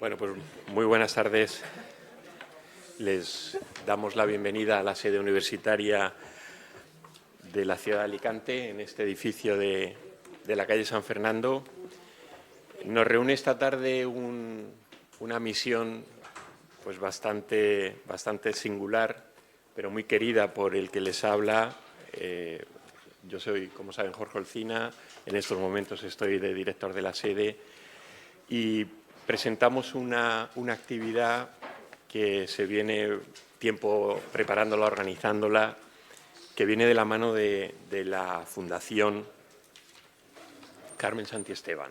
Bueno, pues muy buenas tardes. Les damos la bienvenida a la sede universitaria de la ciudad de Alicante, en este edificio de la calle San Fernando. Nos reúne esta tarde una misión pues bastante singular, pero muy querida por el que les habla. Yo soy, como saben, Jorge Olcina. En estos momentos estoy de director de la sede y presentamos una actividad que se viene tiempo preparándola, organizándola, que viene de la mano de la Fundación Carmen Santiesteban.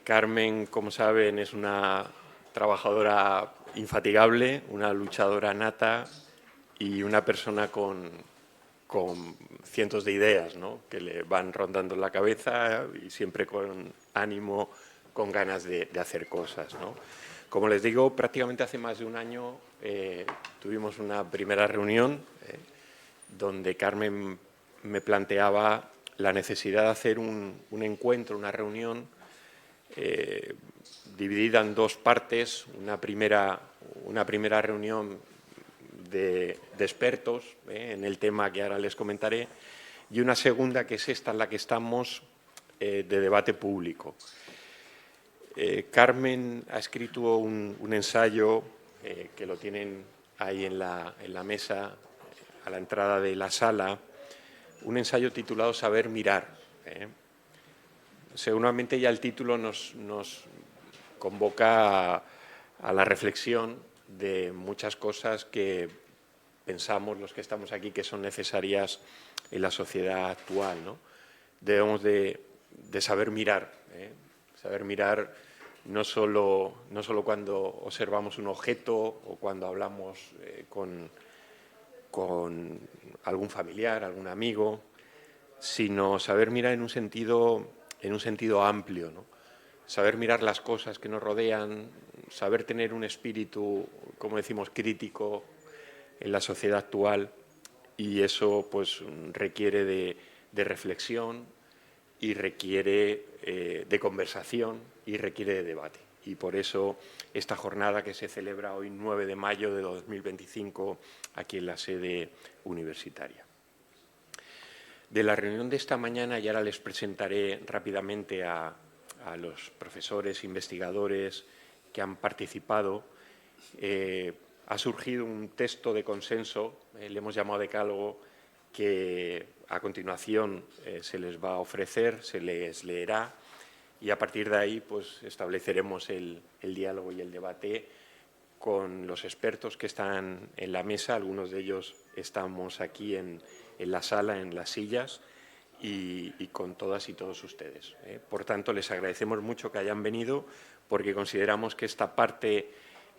Carmen, como saben, es una trabajadora infatigable, una luchadora nata y una persona con cientos de ideas, ¿no?, que le van rondando en la cabeza y siempre con ánimo, con ganas de hacer cosas, ¿no? Como les digo, prácticamente hace más de un año tuvimos una primera reunión donde Carmen me planteaba la necesidad de hacer un encuentro, una reunión dividida en dos partes. Una primera reunión de expertos en el tema que ahora les comentaré, y una segunda, que es esta en la que estamos, de debate público. Carmen ha escrito un ensayo que lo tienen ahí en la mesa, a la entrada de la sala, un ensayo titulado Saber mirar. Seguramente ya el título nos convoca a la reflexión de muchas cosas que pensamos los que estamos aquí que son necesarias en la sociedad actual, ¿no? Debemos de saber mirar, saber mirar no solo cuando observamos un objeto o cuando hablamos con algún familiar, algún amigo, sino saber mirar en un sentido amplio, ¿no? Saber mirar las cosas que nos rodean, saber tener un espíritu, como decimos, crítico en la sociedad actual, y eso pues requiere de reflexión y requiere de conversación y requiere de debate. Y por eso esta jornada que se celebra hoy, 9 de mayo de 2025, aquí en la sede universitaria. De la reunión de esta mañana, y ahora les presentaré rápidamente a los profesores, investigadores que han participado, ha surgido un texto de consenso, le hemos llamado decálogo, que a continuación se les va a ofrecer, se les leerá, y a partir de ahí pues estableceremos el diálogo y el debate con los expertos que están en la mesa. Algunos de ellos estamos aquí en la sala, en las sillas, y con todas y todos ustedes. Por tanto, les agradecemos mucho que hayan venido, porque consideramos que esta parte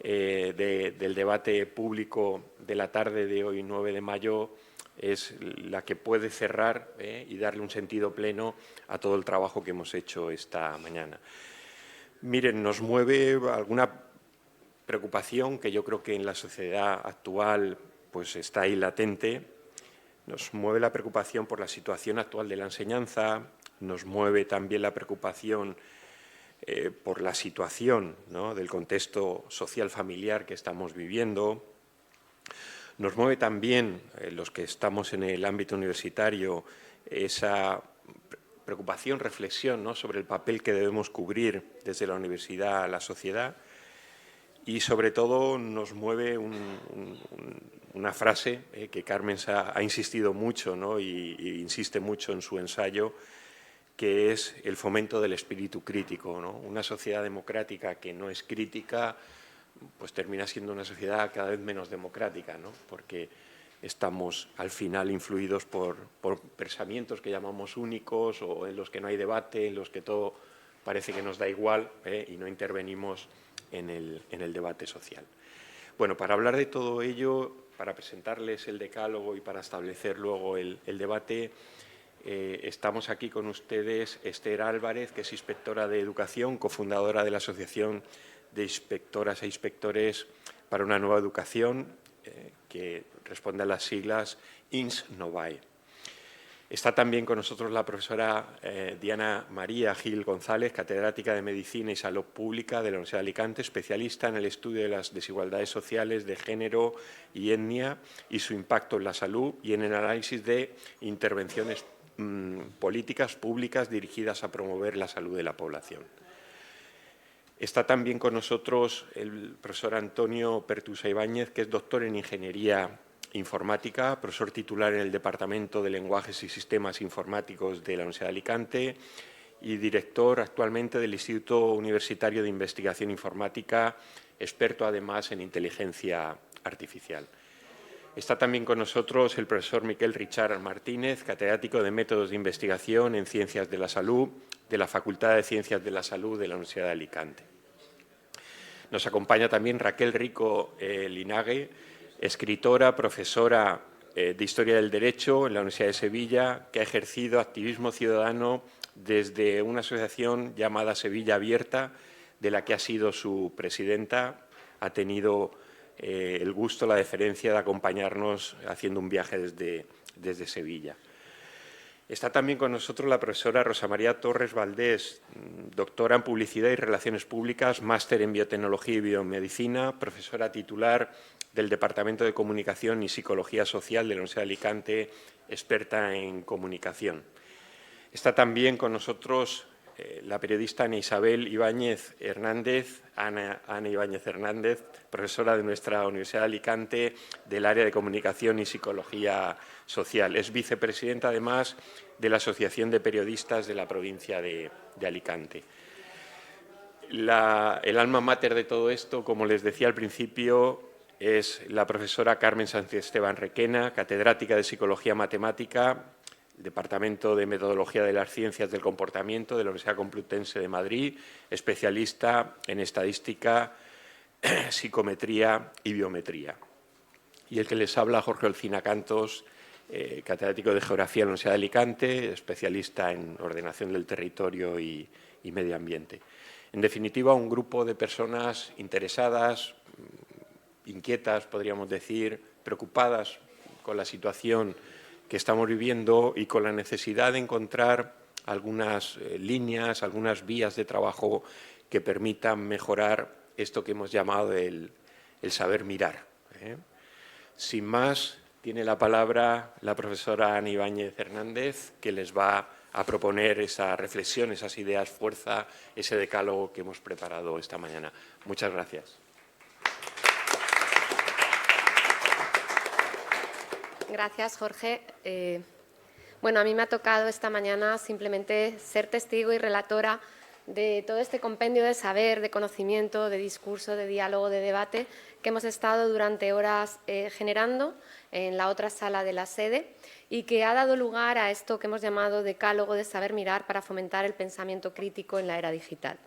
del debate público de la tarde de hoy, 9 de mayo, es la que puede cerrar y darle un sentido pleno a todo el trabajo que hemos hecho esta mañana. Miren, nos mueve alguna preocupación que yo creo que en la sociedad actual pues está ahí latente. Nos mueve la preocupación por la situación actual de la enseñanza, nos mueve también la preocupación por la situación, ¿no?, del contexto social familiar que estamos viviendo. Nos mueve también, los que estamos en el ámbito universitario, esa preocupación, reflexión, ¿no?, sobre el papel que debemos cubrir desde la universidad a la sociedad. Y sobre todo nos mueve una frase que Carmen ha insistido mucho, ¿no?, y insiste mucho en su ensayo, que es el fomento del espíritu crítico, ¿no? Una sociedad democrática que no es crítica pues termina siendo una sociedad cada vez menos democrática, ¿no?, porque estamos al final influidos por pensamientos que llamamos únicos, o en los que no hay debate, en los que todo parece que nos da igual y no intervenimos en el debate social. Bueno, para hablar de todo ello, para presentarles el decálogo y para establecer luego el debate, estamos aquí con ustedes Esther Álvarez, que es inspectora de Educación, cofundadora de la Asociación de Inspectoras e Inspectores para una Nueva Educación, que responde a las siglas INS-NOVAE. Está también con nosotros la profesora Diana María Gil González, catedrática de Medicina y Salud Pública de la Universidad de Alicante, especialista en el estudio de las desigualdades sociales de género y etnia y su impacto en la salud y en el análisis de intervenciones políticas públicas dirigidas a promover la salud de la población. Está también con nosotros el profesor Antonio Pertusa Ibáñez, que es doctor en Ingeniería Informática, profesor titular en el Departamento de Lenguajes y Sistemas Informáticos de la Universidad de Alicante y director actualmente del Instituto Universitario de Investigación Informática, experto además en inteligencia artificial. Está también con nosotros el profesor Miquel Richard Martínez, catedrático de Métodos de Investigación en Ciencias de la Salud de la Facultad de Ciencias de la Salud de la Universidad de Alicante. Nos acompaña también Raquel Rico Linague, escritora, profesora de Historia del Derecho en la Universidad de Sevilla, que ha ejercido activismo ciudadano desde una asociación llamada Sevilla Abierta, de la que ha sido su presidenta. Ha tenido el gusto, la deferencia de acompañarnos haciendo un viaje desde Sevilla. Está también con nosotros la profesora Rosa María Torres Valdés, doctora en Publicidad y Relaciones Públicas, máster en Biotecnología y Biomedicina, profesora titular del Departamento de Comunicación y Psicología Social de la Universidad de Alicante, experta en comunicación. Está también con nosotros la periodista Ana Isabel Ibáñez Hernández, Ana Ibáñez Hernández, profesora de nuestra Universidad de Alicante del área de Comunicación y Psicología Social. Es vicepresidenta, además, de la Asociación de Periodistas de la provincia de Alicante. El alma mater de todo esto, como les decía al principio, es la profesora Carmen Sánchez Esteban Requena, catedrática de Psicología Matemática, Departamento de Metodología de las Ciencias del Comportamiento de la Universidad Complutense de Madrid, especialista en estadística, psicometría y biometría. Y el que les habla, Jorge Olcina Cantos, catedrático de Geografía en la Universidad de Alicante, especialista en ordenación del territorio y medio ambiente. En definitiva, un grupo de personas interesadas, inquietas, podríamos decir, preocupadas con la situación que estamos viviendo y con la necesidad de encontrar algunas líneas, algunas vías de trabajo que permitan mejorar esto que hemos llamado el saber mirar. Sin más, tiene la palabra la profesora Ana Ibáñez Hernández, que les va a proponer esa reflexión, esas ideas, fuerza, ese decálogo que hemos preparado esta mañana. Muchas gracias. Gracias, Jorge. Bueno, a mí me ha tocado esta mañana simplemente ser testigo y relatora de todo este compendio de saber, de conocimiento, de discurso, de diálogo, de debate que hemos estado durante horas generando en la otra sala de la sede y que ha dado lugar a esto que hemos llamado decálogo de saber mirar para fomentar el pensamiento crítico en la era digital.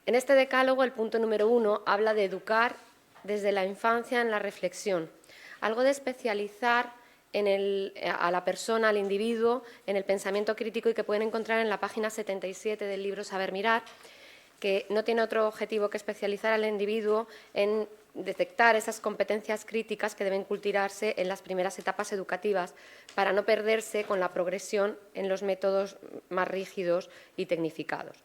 En este decálogo, el punto número 1 habla de educar desde la infancia en la reflexión, algo de especializar a la persona, al individuo, en el pensamiento crítico y que pueden encontrar en la página 77 del libro Saber Mirar, que no tiene otro objetivo que especializar al individuo en detectar esas competencias críticas que deben cultivarse en las primeras etapas educativas para no perderse con la progresión en los métodos más rígidos y tecnificados.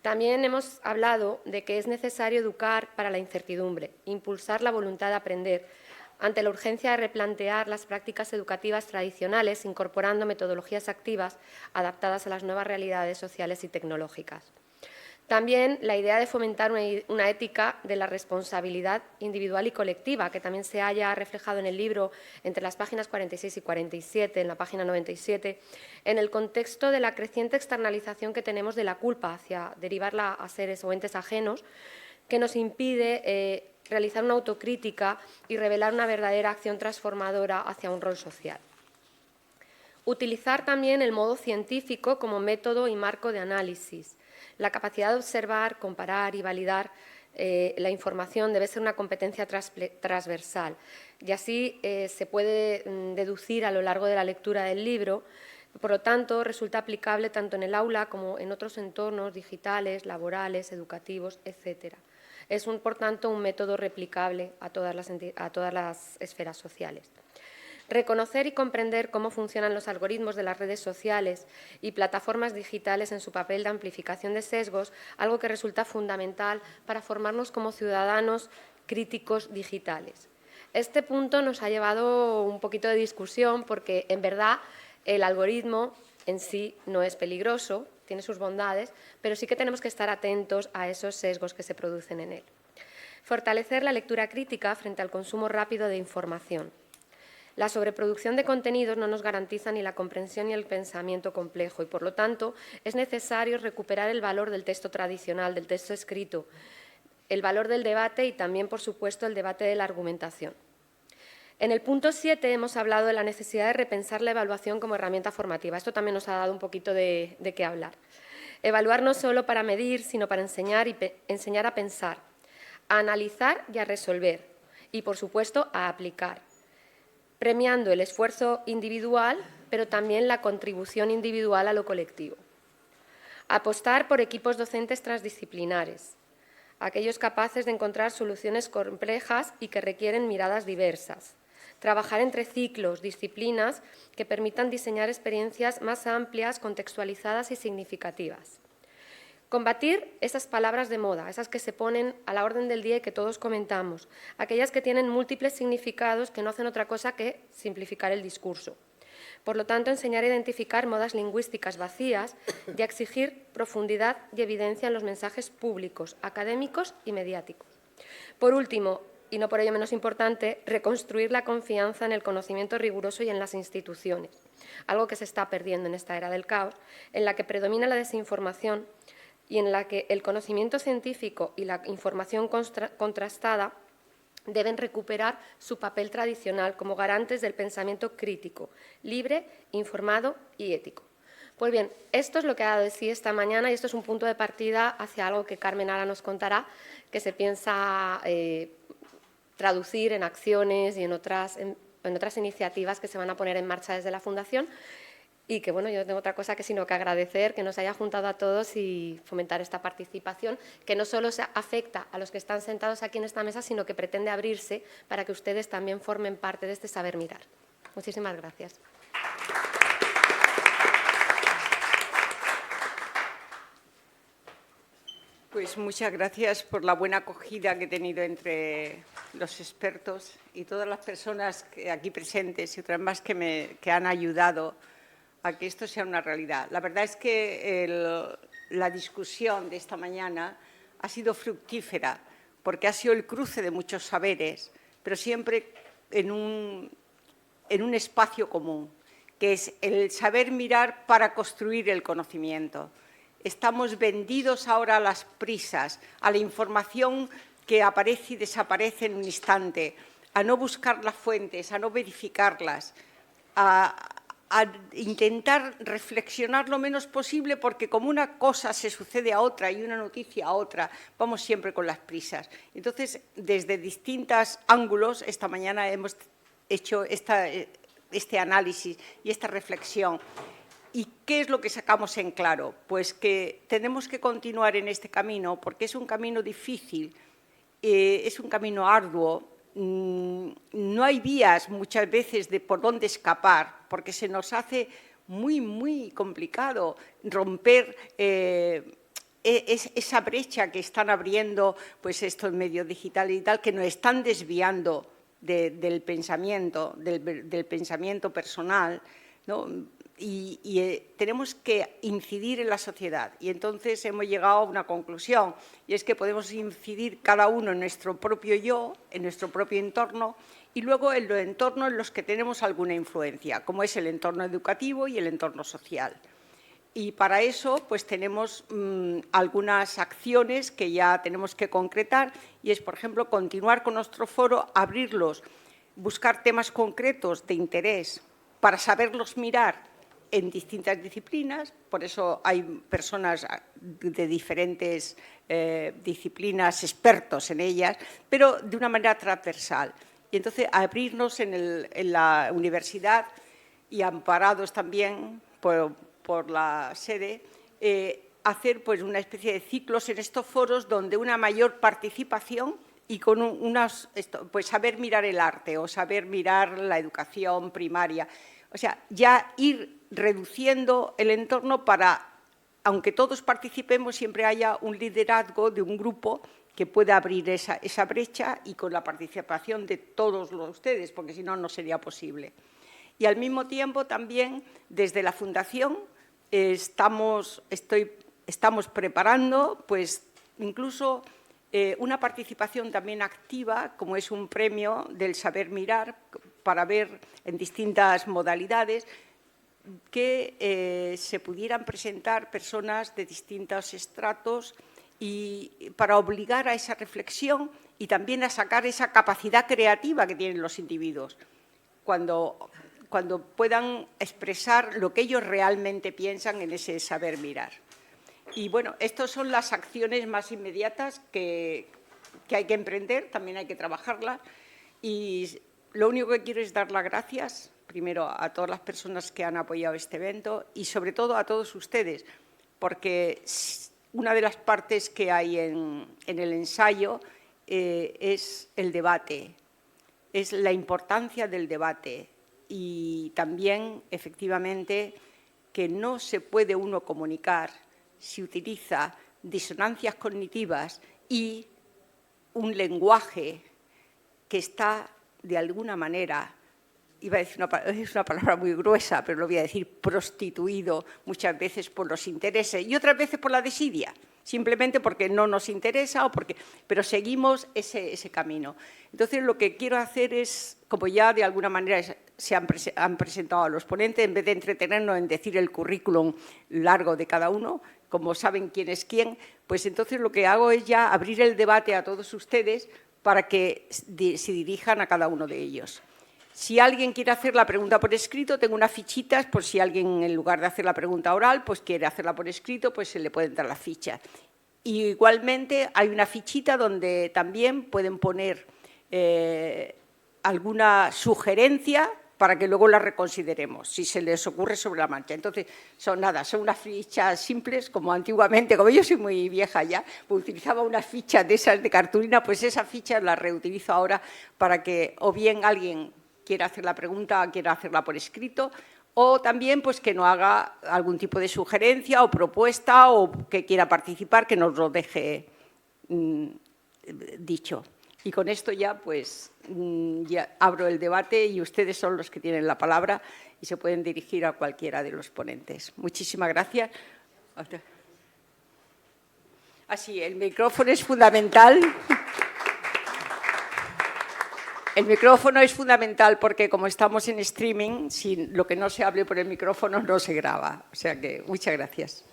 También hemos hablado de que es necesario educar para la incertidumbre, impulsar la voluntad de aprender, ante la urgencia de replantear las prácticas educativas tradicionales, incorporando metodologías activas adaptadas a las nuevas realidades sociales y tecnológicas. También la idea de fomentar una ética de la responsabilidad individual y colectiva, que también se haya reflejado en el libro entre las páginas 46 y 47, en la página 97, en el contexto de la creciente externalización que tenemos de la culpa hacia derivarla a seres o entes ajenos, que nos impide realizar una autocrítica y revelar una verdadera acción transformadora hacia un rol social. Utilizar también el modo científico como método y marco de análisis. La capacidad de observar, comparar y validar la información debe ser una competencia transversal y así se puede deducir a lo largo de la lectura del libro. Por lo tanto, resulta aplicable tanto en el aula como en otros entornos digitales, laborales, educativos, etc. Es, por tanto, un método replicable a todas las esferas sociales. Reconocer y comprender cómo funcionan los algoritmos de las redes sociales y plataformas digitales en su papel de amplificación de sesgos, algo que resulta fundamental para formarnos como ciudadanos críticos digitales. Este punto nos ha llevado un poquito de discusión porque, en verdad, el algoritmo en sí no es peligroso, tiene sus bondades, pero sí que tenemos que estar atentos a esos sesgos que se producen en él. Fortalecer la lectura crítica frente al consumo rápido de información. La sobreproducción de contenidos no nos garantiza ni la comprensión ni el pensamiento complejo y, por lo tanto, es necesario recuperar el valor del texto tradicional, del texto escrito, el valor del debate y también, por supuesto, el debate de la argumentación. En el punto 7 hemos hablado de la necesidad de repensar la evaluación como herramienta formativa. Esto también nos ha dado un poquito de qué hablar. Evaluar no solo para medir, sino para enseñar a pensar, a analizar y a resolver y, por supuesto, a aplicar, premiando el esfuerzo individual, pero también la contribución individual a lo colectivo. Apostar por equipos docentes transdisciplinares, aquellos capaces de encontrar soluciones complejas y que requieren miradas diversas. Trabajar entre ciclos, disciplinas que permitan diseñar experiencias más amplias, contextualizadas y significativas. Combatir esas palabras de moda, esas que se ponen a la orden del día y que todos comentamos, aquellas que tienen múltiples significados que no hacen otra cosa que simplificar el discurso. Por lo tanto, enseñar a identificar modas lingüísticas vacías y a exigir profundidad y evidencia en los mensajes públicos, académicos y mediáticos. Por último, y no por ello menos importante, reconstruir la confianza en el conocimiento riguroso y en las instituciones, algo que se está perdiendo en esta era del caos, en la que predomina la desinformación y en la que el conocimiento científico y la información contrastada deben recuperar su papel tradicional como garantes del pensamiento crítico, libre, informado y ético. Pues bien, esto es lo que ha dado de sí esta mañana y esto es un punto de partida hacia algo que Carmen ahora nos contará, que se piensa traducir en acciones y en otras iniciativas que se van a poner en marcha desde la Fundación. Y que, bueno, yo no tengo otra cosa que sino que agradecer que nos haya juntado a todos y fomentar esta participación, que no solo se afecta a los que están sentados aquí en esta mesa, sino que pretende abrirse para que ustedes también formen parte de este saber mirar. Muchísimas gracias. Pues muchas gracias por la buena acogida que he tenido entre los expertos y todas las personas aquí presentes y otras más que han ayudado a que esto sea una realidad. La verdad es que la discusión de esta mañana ha sido fructífera porque ha sido el cruce de muchos saberes, pero siempre en un espacio común, que es el saber mirar para construir el conocimiento. Estamos vendidos ahora a las prisas, a la información que aparece y desaparece en un instante, a no buscar las fuentes, a no verificarlas, a intentar reflexionar lo menos posible porque como una cosa se sucede a otra y una noticia a otra, vamos siempre con las prisas. Entonces, desde distintos ángulos, esta mañana hemos hecho este análisis y esta reflexión. ¿Y qué es lo que sacamos en claro? Pues que tenemos que continuar en este camino porque es un camino difícil, es un camino arduo. No hay vías muchas veces de por dónde escapar, porque se nos hace muy, muy complicado romper esa brecha que están abriendo pues, estos medios digitales y tal, que nos están desviando del pensamiento, del pensamiento personal, ¿no? Y tenemos que incidir en la sociedad. Y entonces hemos llegado a una conclusión, y es que podemos incidir cada uno en nuestro propio yo, en nuestro propio entorno, y luego en los entornos en los que tenemos alguna influencia, como es el entorno educativo y el entorno social. Y para eso pues, tenemos algunas acciones que ya tenemos que concretar, y es, por ejemplo, continuar con nuestro foro, abrirlos, buscar temas concretos de interés para saberlos mirar en distintas disciplinas, por eso hay personas de diferentes disciplinas, expertos en ellas, pero de una manera transversal. Y entonces abrirnos en la universidad y amparados también por la sede, hacer pues, una especie de ciclos en estos foros donde una mayor participación y con pues saber mirar el arte o saber mirar la educación primaria. O sea, ya ir reduciendo el entorno para, aunque todos participemos, siempre haya un liderazgo de un grupo que pueda abrir esa brecha y con la participación de todos ustedes, porque si no, no sería posible. Y al mismo tiempo también desde la Fundación estamos preparando pues incluso una participación también activa, como es un premio del saber mirar, para ver en distintas modalidades que se pudieran presentar personas de distintos estratos y para obligar a esa reflexión y también a sacar esa capacidad creativa que tienen los individuos cuando puedan expresar lo que ellos realmente piensan en ese saber mirar. Y bueno, estas son las acciones más inmediatas que hay que emprender, también hay que trabajarlas. Y lo único que quiero es dar las gracias, primero, a todas las personas que han apoyado este evento y, sobre todo, a todos ustedes, porque una de las partes que hay en el ensayo es el debate, es la importancia del debate y también, efectivamente, que no se puede uno comunicar si utiliza disonancias cognitivas y un lenguaje que está, de alguna manera, iba a decir es una palabra muy gruesa, pero lo voy a decir, prostituido muchas veces por los intereses y otras veces por la desidia, simplemente porque no nos interesa, pero seguimos ese camino. Entonces, lo que quiero hacer es, como ya de alguna manera se han presentado a los ponentes, en vez de entretenernos en decir el currículum largo de cada uno, como saben quién es quién, pues entonces lo que hago es ya abrir el debate a todos ustedes para que se dirijan a cada uno de ellos. Si alguien quiere hacer la pregunta por escrito, tengo unas fichitas, por si alguien, en lugar de hacer la pregunta oral, pues quiere hacerla por escrito, pues se le pueden dar las fichas. Y igualmente hay una fichita donde también pueden poner alguna sugerencia para que luego la reconsideremos, si se les ocurre sobre la marcha. Entonces, son unas fichas simples, como antiguamente, como yo soy muy vieja ya, pues utilizaba unas fichas de esas de cartulina, pues esas fichas las reutilizo ahora para que o bien alguien quiera hacer la pregunta, quiera hacerla por escrito, o también pues que nos haga algún tipo de sugerencia o propuesta o que quiera participar, que nos lo deje dicho. Y con esto ya, pues, ya abro el debate y ustedes son los que tienen la palabra y se pueden dirigir a cualquiera de los ponentes. Muchísimas gracias. Así, el micrófono es fundamental. El micrófono es fundamental porque, como estamos en streaming, si lo que no se hable por el micrófono no se graba. O sea que, muchas gracias.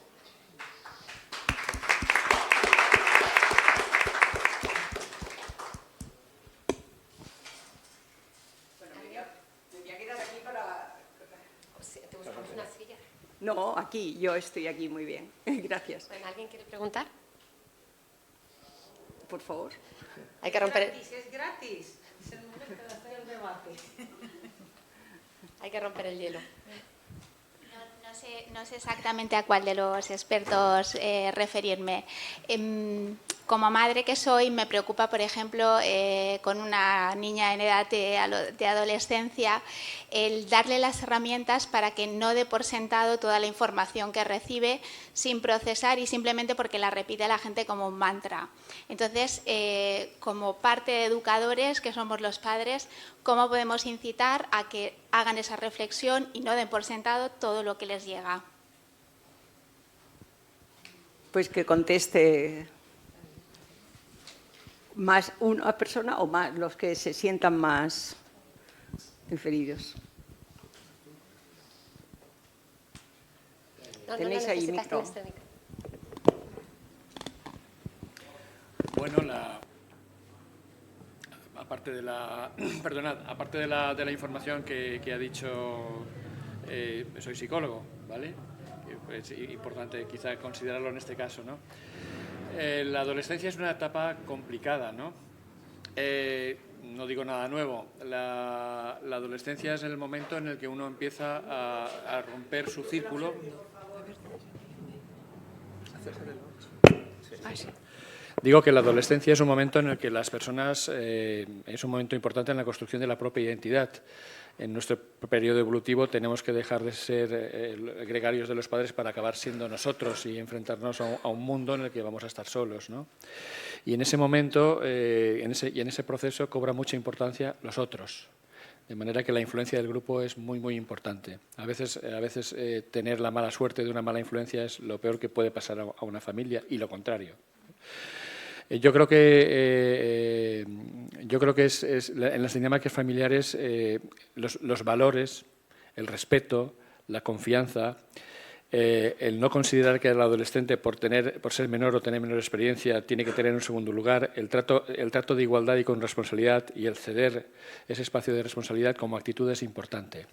No, aquí, yo estoy aquí muy bien. Gracias. Bueno, ¿alguien quiere preguntar? Por favor. Hay que romper... Es gratis. Es el momento de hacer el debate. Hay que romper el hielo. No sé exactamente a cuál de los expertos referirme. Como madre que soy, me preocupa, por ejemplo, con una niña en edad de adolescencia, el darle las herramientas para que no dé por sentado toda la información que recibe sin procesar y simplemente porque la repite la gente como un mantra. Entonces, como parte de educadores, que somos los padres, ¿cómo podemos incitar a que hagan esa reflexión y no den por sentado todo lo que les llega? Pues que conteste más una persona o más los que se sientan más inferidos. Tenéis ahí micro. Bueno, aparte de la, perdonad, aparte de la información que ha dicho, soy psicólogo, ¿vale? Es importante quizá considerarlo en este caso, ¿no? La adolescencia es una etapa complicada, ¿no? No digo nada nuevo. La adolescencia es el momento en el que uno empieza a romper su círculo. Digo que la adolescencia es un momento en el que las personas, es un momento importante en la construcción de la propia identidad. En nuestro periodo evolutivo tenemos que dejar de ser gregarios de los padres para acabar siendo nosotros y enfrentarnos a un mundo en el que vamos a estar solos, ¿no? Y en ese momento, en ese proceso, cobra mucha importancia los otros. De manera que la influencia del grupo es muy, muy importante. A veces tener la mala suerte de una mala influencia es lo peor que puede pasar a una familia, y lo contrario. Yo creo que en las dinámicas familiares los valores, el respeto, la confianza, el no considerar que el adolescente por ser menor o tener menor experiencia tiene que tener en segundo lugar, el trato de igualdad y con responsabilidad y el ceder ese espacio de responsabilidad como actitud es importante.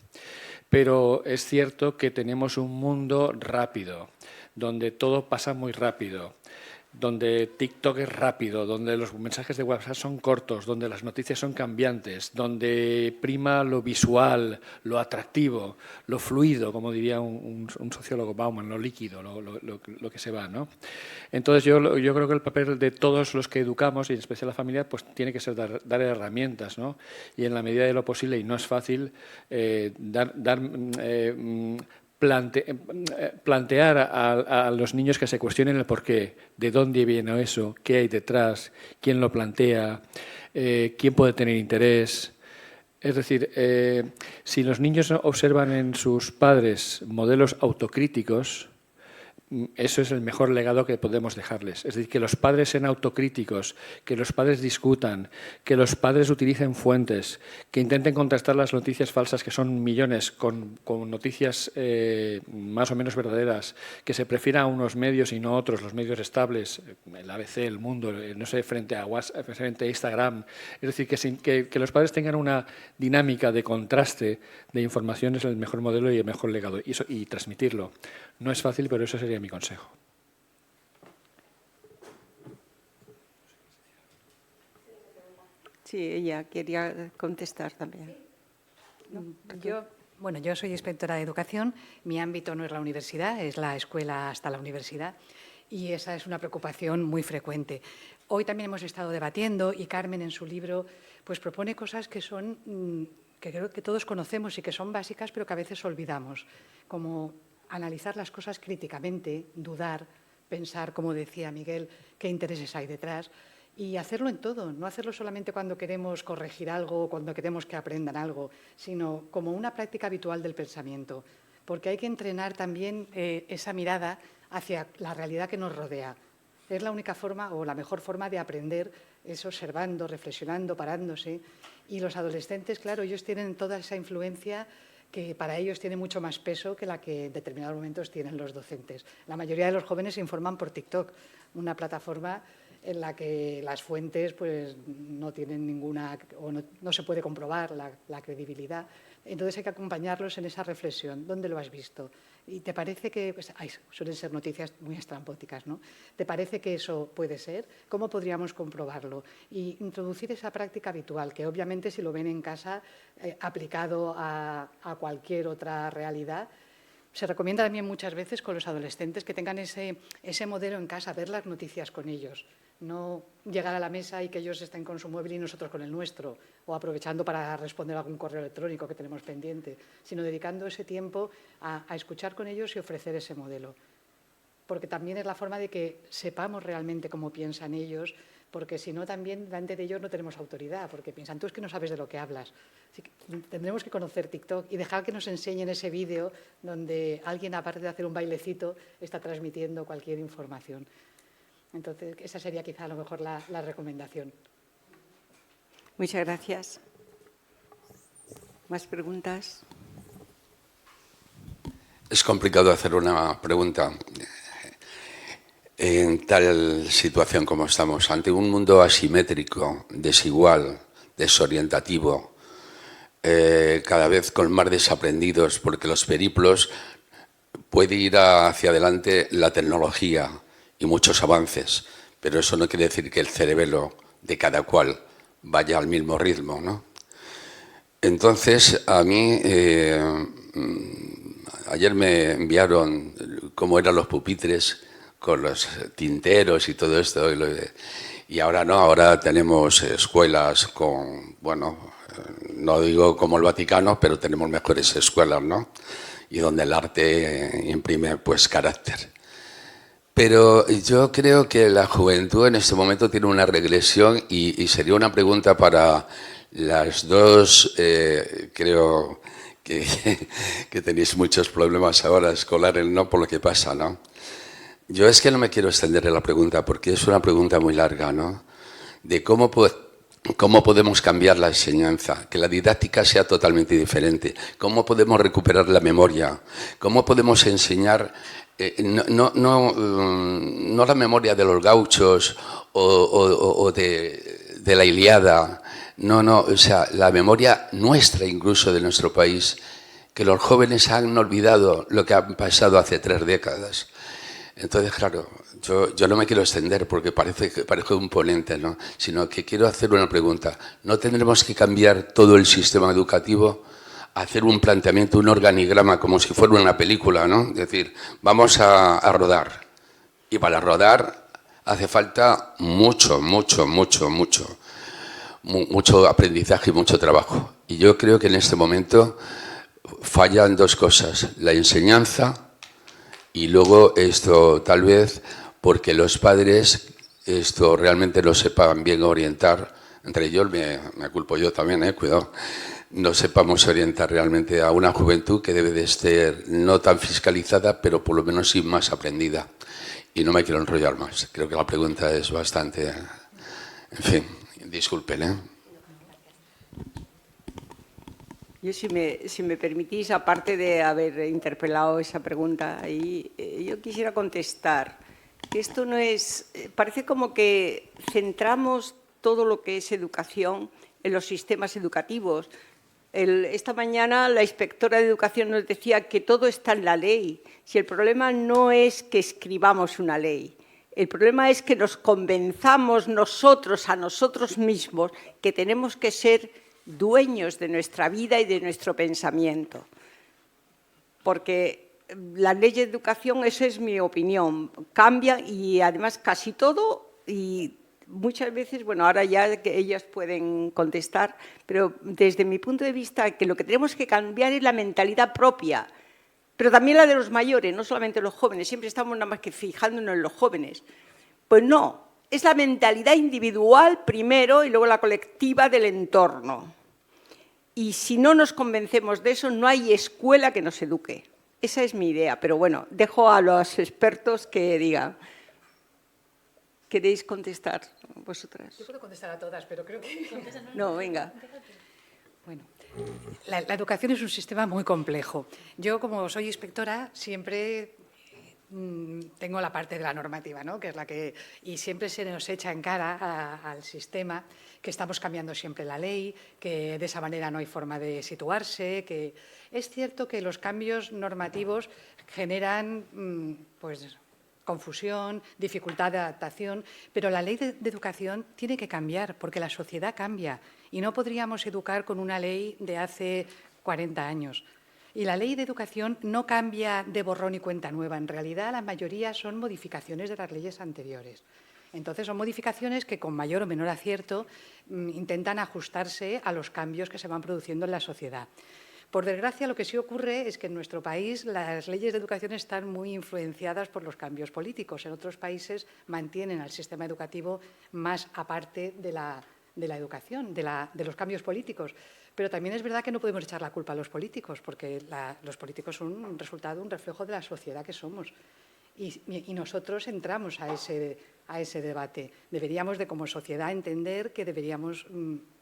Pero es cierto que tenemos un mundo rápido, donde todo pasa muy rápido, donde TikTok es rápido, donde los mensajes de WhatsApp son cortos, donde las noticias son cambiantes, donde prima lo visual, lo atractivo, lo fluido, como diría un sociólogo Bauman, lo líquido, lo que se va, ¿no? Entonces yo creo que el papel de todos los que educamos, y en especial la familia, pues tiene que ser dar herramientas, ¿no? Y en la medida de lo posible, y no es fácil, plantear a los niños que se cuestionen el porqué, de dónde viene eso, qué hay detrás, quién lo plantea, quién puede tener interés. Es decir, si los niños observan en sus padres modelos autocríticos, eso es el mejor legado que podemos dejarles. Es decir, que los padres sean autocríticos, que los padres discutan, que los padres utilicen fuentes, que intenten contrastar las noticias falsas, que son millones, con noticias más o menos verdaderas, que se prefiera a unos medios y no a otros, los medios estables, el ABC, El Mundo, no sé, frente a WhatsApp, frente a Instagram. Es decir, que los padres tengan una dinámica de contraste de información es el mejor modelo y el mejor legado, y transmitirlo. No es fácil, pero eso sería mi consejo. Sí, ella quería contestar también. Yo soy inspectora de educación. Mi ámbito no es la universidad, es la escuela hasta la universidad. Y esa es una preocupación muy frecuente. Hoy también hemos estado debatiendo y Carmen en su libro pues propone cosas que creo que todos conocemos y que son básicas, pero que a veces olvidamos, como analizar las cosas críticamente, dudar, pensar, como decía Miguel, qué intereses hay detrás y hacerlo en todo, no hacerlo solamente cuando queremos corregir algo o cuando queremos que aprendan algo, sino como una práctica habitual del pensamiento, porque hay que entrenar también esa mirada hacia la realidad que nos rodea. Es la única forma o la mejor forma de aprender, es observando, reflexionando, parándose. Y los adolescentes, claro, ellos tienen toda esa influencia que para ellos tiene mucho más peso que la que en determinados momentos tienen los docentes. La mayoría de los jóvenes se informan por TikTok, una plataforma en la que las fuentes pues, no tienen ninguna, o no se puede comprobar la credibilidad. Entonces hay que acompañarlos en esa reflexión. ¿Dónde lo has visto? ¿Y te parece que, pues, suelen ser noticias muy estrambóticas, ¿no? ¿Te parece que eso puede ser? ¿Cómo podríamos comprobarlo? Y introducir esa práctica habitual, que obviamente si lo ven en casa, aplicado a cualquier otra realidad, se recomienda también muchas veces con los adolescentes que tengan ese modelo en casa, ver las noticias con ellos, no llegar a la mesa y que ellos estén con su móvil y nosotros con el nuestro, o aprovechando para responder algún correo electrónico que tenemos pendiente, sino dedicando ese tiempo a escuchar con ellos y ofrecer ese modelo. Porque también es la forma de que sepamos realmente cómo piensan ellos, porque si no también delante de ellos no tenemos autoridad, porque piensan, tú es que no sabes de lo que hablas. Así que tendremos que conocer TikTok y dejar que nos enseñen ese vídeo donde alguien, aparte de hacer un bailecito, está transmitiendo cualquier información. Entonces, esa sería quizá a lo mejor la recomendación. Muchas gracias. ¿Más preguntas? Es complicado hacer una pregunta en tal situación como estamos, ante un mundo asimétrico, desigual, desorientativo, cada vez con más desaprendidos, porque los periplos puede ir hacia adelante la tecnología y muchos avances, pero eso no quiere decir que el cerebelo de cada cual vaya al mismo ritmo, ¿no? Entonces, a mí, ayer me enviaron cómo eran los pupitres con los tinteros y todo esto. Y ahora no, ahora tenemos escuelas con, bueno, no digo como el Vaticano, pero tenemos mejores escuelas, ¿no? Y donde el arte imprime pues carácter. Pero yo creo que la juventud en este momento tiene una regresión y sería una pregunta para las dos, creo que tenéis muchos problemas ahora escolares, ¿no? Por lo que pasa, ¿no? Yo es que no me quiero extender en la pregunta porque es una pregunta muy larga, ¿no? De cómo podemos cambiar la enseñanza, que la didáctica sea totalmente diferente, cómo podemos recuperar la memoria, cómo podemos enseñar no la memoria de los gauchos o de la Ilíada, no, o sea, la memoria nuestra incluso de nuestro país, que los jóvenes han olvidado lo que ha pasado hace 3 décadas. Entonces, claro, yo no me quiero extender porque parezco un ponente, ¿no? Sino que quiero hacer una pregunta. ¿No tendremos que cambiar todo el sistema educativo? Hacer un planteamiento, un organigrama, como si fuera una película, ¿no? Es decir, vamos a rodar. Y para rodar hace falta mucho aprendizaje y mucho trabajo. Y yo creo que en este momento fallan 2 cosas. La enseñanza y luego esto tal vez porque los padres esto realmente no sepan bien orientar. Entre ellos me culpo yo también, cuidado. No sepamos orientar realmente a una juventud que debe de estar no tan fiscalizada, pero por lo menos sí más aprendida. Y no me quiero enrollar más. Creo que la pregunta es bastante... En fin, disculpen, Yo, si me permitís, aparte de haber interpelado esa pregunta ahí, yo quisiera contestar que esto no es... Parece como que centramos todo lo que es educación en los sistemas educativos. Esta mañana la inspectora de Educación nos decía que todo está en la ley. Si el problema no es que escribamos una ley, el problema es que nos convenzamos nosotros a nosotros mismos que tenemos que ser dueños de nuestra vida y de nuestro pensamiento. Porque las leyes de educación, esa es mi opinión, cambian y además casi todo y muchas veces, bueno, ahora ya que ellas pueden contestar, pero desde mi punto de vista que lo que tenemos que cambiar es la mentalidad propia, pero también la de los mayores, no solamente los jóvenes, siempre estamos nada más que fijándonos en los jóvenes. Pues no, es la mentalidad individual primero y luego la colectiva del entorno. Y si no nos convencemos de eso, no hay escuela que nos eduque. Esa es mi idea, pero bueno, dejo a los expertos que digan. ¿Queréis contestar vosotras? Yo puedo contestar a todas, pero creo que... No, venga. Bueno, la educación es un sistema muy complejo. Yo, como soy inspectora, siempre tengo la parte de la normativa, ¿no? Que es la que... Y siempre se nos echa en cara al sistema que estamos cambiando siempre la ley, que de esa manera no hay forma de situarse, que es cierto que los cambios normativos generan, pues, confusión, dificultad de adaptación, pero la ley de educación tiene que cambiar porque la sociedad cambia y no podríamos educar con una ley de hace 40 años. Y la ley de educación no cambia de borrón y cuenta nueva. En realidad, la mayoría son modificaciones de las leyes anteriores. Entonces, son modificaciones que con mayor o menor acierto intentan ajustarse a los cambios que se van produciendo en la sociedad. Por desgracia, lo que sí ocurre es que en nuestro país las leyes de educación están muy influenciadas por los cambios políticos. En otros países mantienen al sistema educativo más aparte de la educación, de los cambios políticos. Pero también es verdad que no podemos echar la culpa a los políticos, porque los políticos son un resultado, un reflejo de la sociedad que somos. Y nosotros entramos a ese debate. Deberíamos de, como sociedad, entender que deberíamos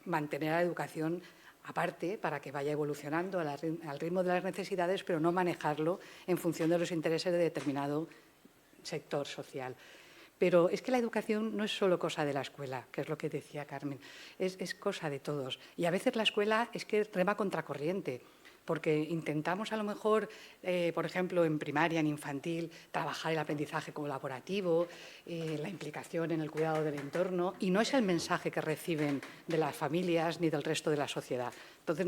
mantener la educación aparte para que vaya evolucionando al ritmo de las necesidades, pero no manejarlo en función de los intereses de determinado sector social. Pero es que la educación no es solo cosa de la escuela, que es lo que decía Carmen, es cosa de todos. Y a veces la escuela es que rema contracorriente, porque intentamos a lo mejor, por ejemplo, en primaria, en infantil, trabajar el aprendizaje colaborativo, la implicación en el cuidado del entorno, y no es el mensaje que reciben de las familias ni del resto de la sociedad. Entonces,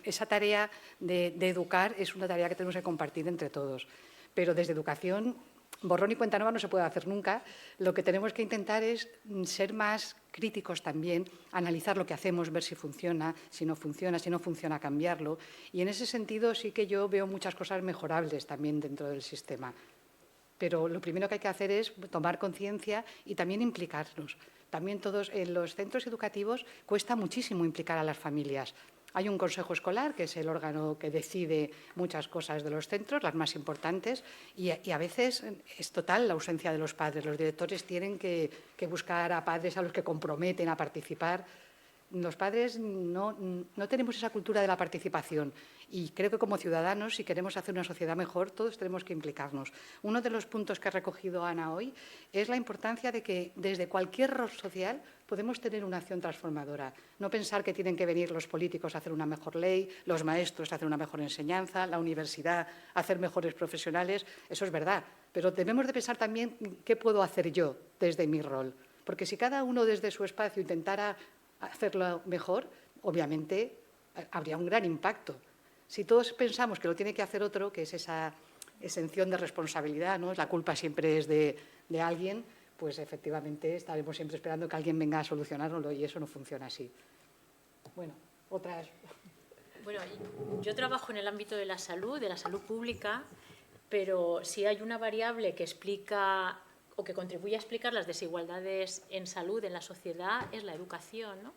esa tarea de educar es una tarea que tenemos que compartir entre todos. Pero desde educación borrón y cuenta nueva no se puede hacer nunca. Lo que tenemos que intentar es ser más críticos también, analizar lo que hacemos, ver si funciona, si no funciona, cambiarlo. Y en ese sentido sí que yo veo muchas cosas mejorables también dentro del sistema. Pero lo primero que hay que hacer es tomar conciencia y también implicarnos. También todos en los centros educativos cuesta muchísimo implicar a las familias. Hay un consejo escolar, que es el órgano que decide muchas cosas de los centros, las más importantes, y a veces es total la ausencia de los padres. Los directores tienen que buscar a padres a los que comprometen a participar. Los padres no tenemos esa cultura de la participación y creo que como ciudadanos, si queremos hacer una sociedad mejor, todos tenemos que implicarnos. Uno de los puntos que ha recogido Ana hoy es la importancia de que desde cualquier rol social podemos tener una acción transformadora. No pensar que tienen que venir los políticos a hacer una mejor ley, los maestros a hacer una mejor enseñanza, la universidad a hacer mejores profesionales. Eso es verdad, pero debemos de pensar también qué puedo hacer yo desde mi rol. Porque si cada uno desde su espacio intentara hacerlo mejor, obviamente habría un gran impacto. Si todos pensamos que lo tiene que hacer otro, que es esa exención de responsabilidad, ¿no? La culpa siempre es de alguien, pues efectivamente estaremos siempre esperando que alguien venga a solucionárnoslo y eso no funciona así. Bueno, otras. Bueno, yo trabajo en el ámbito de la salud pública, pero si hay una variable que explica o que contribuye a explicar las desigualdades en salud en la sociedad es la educación, ¿no?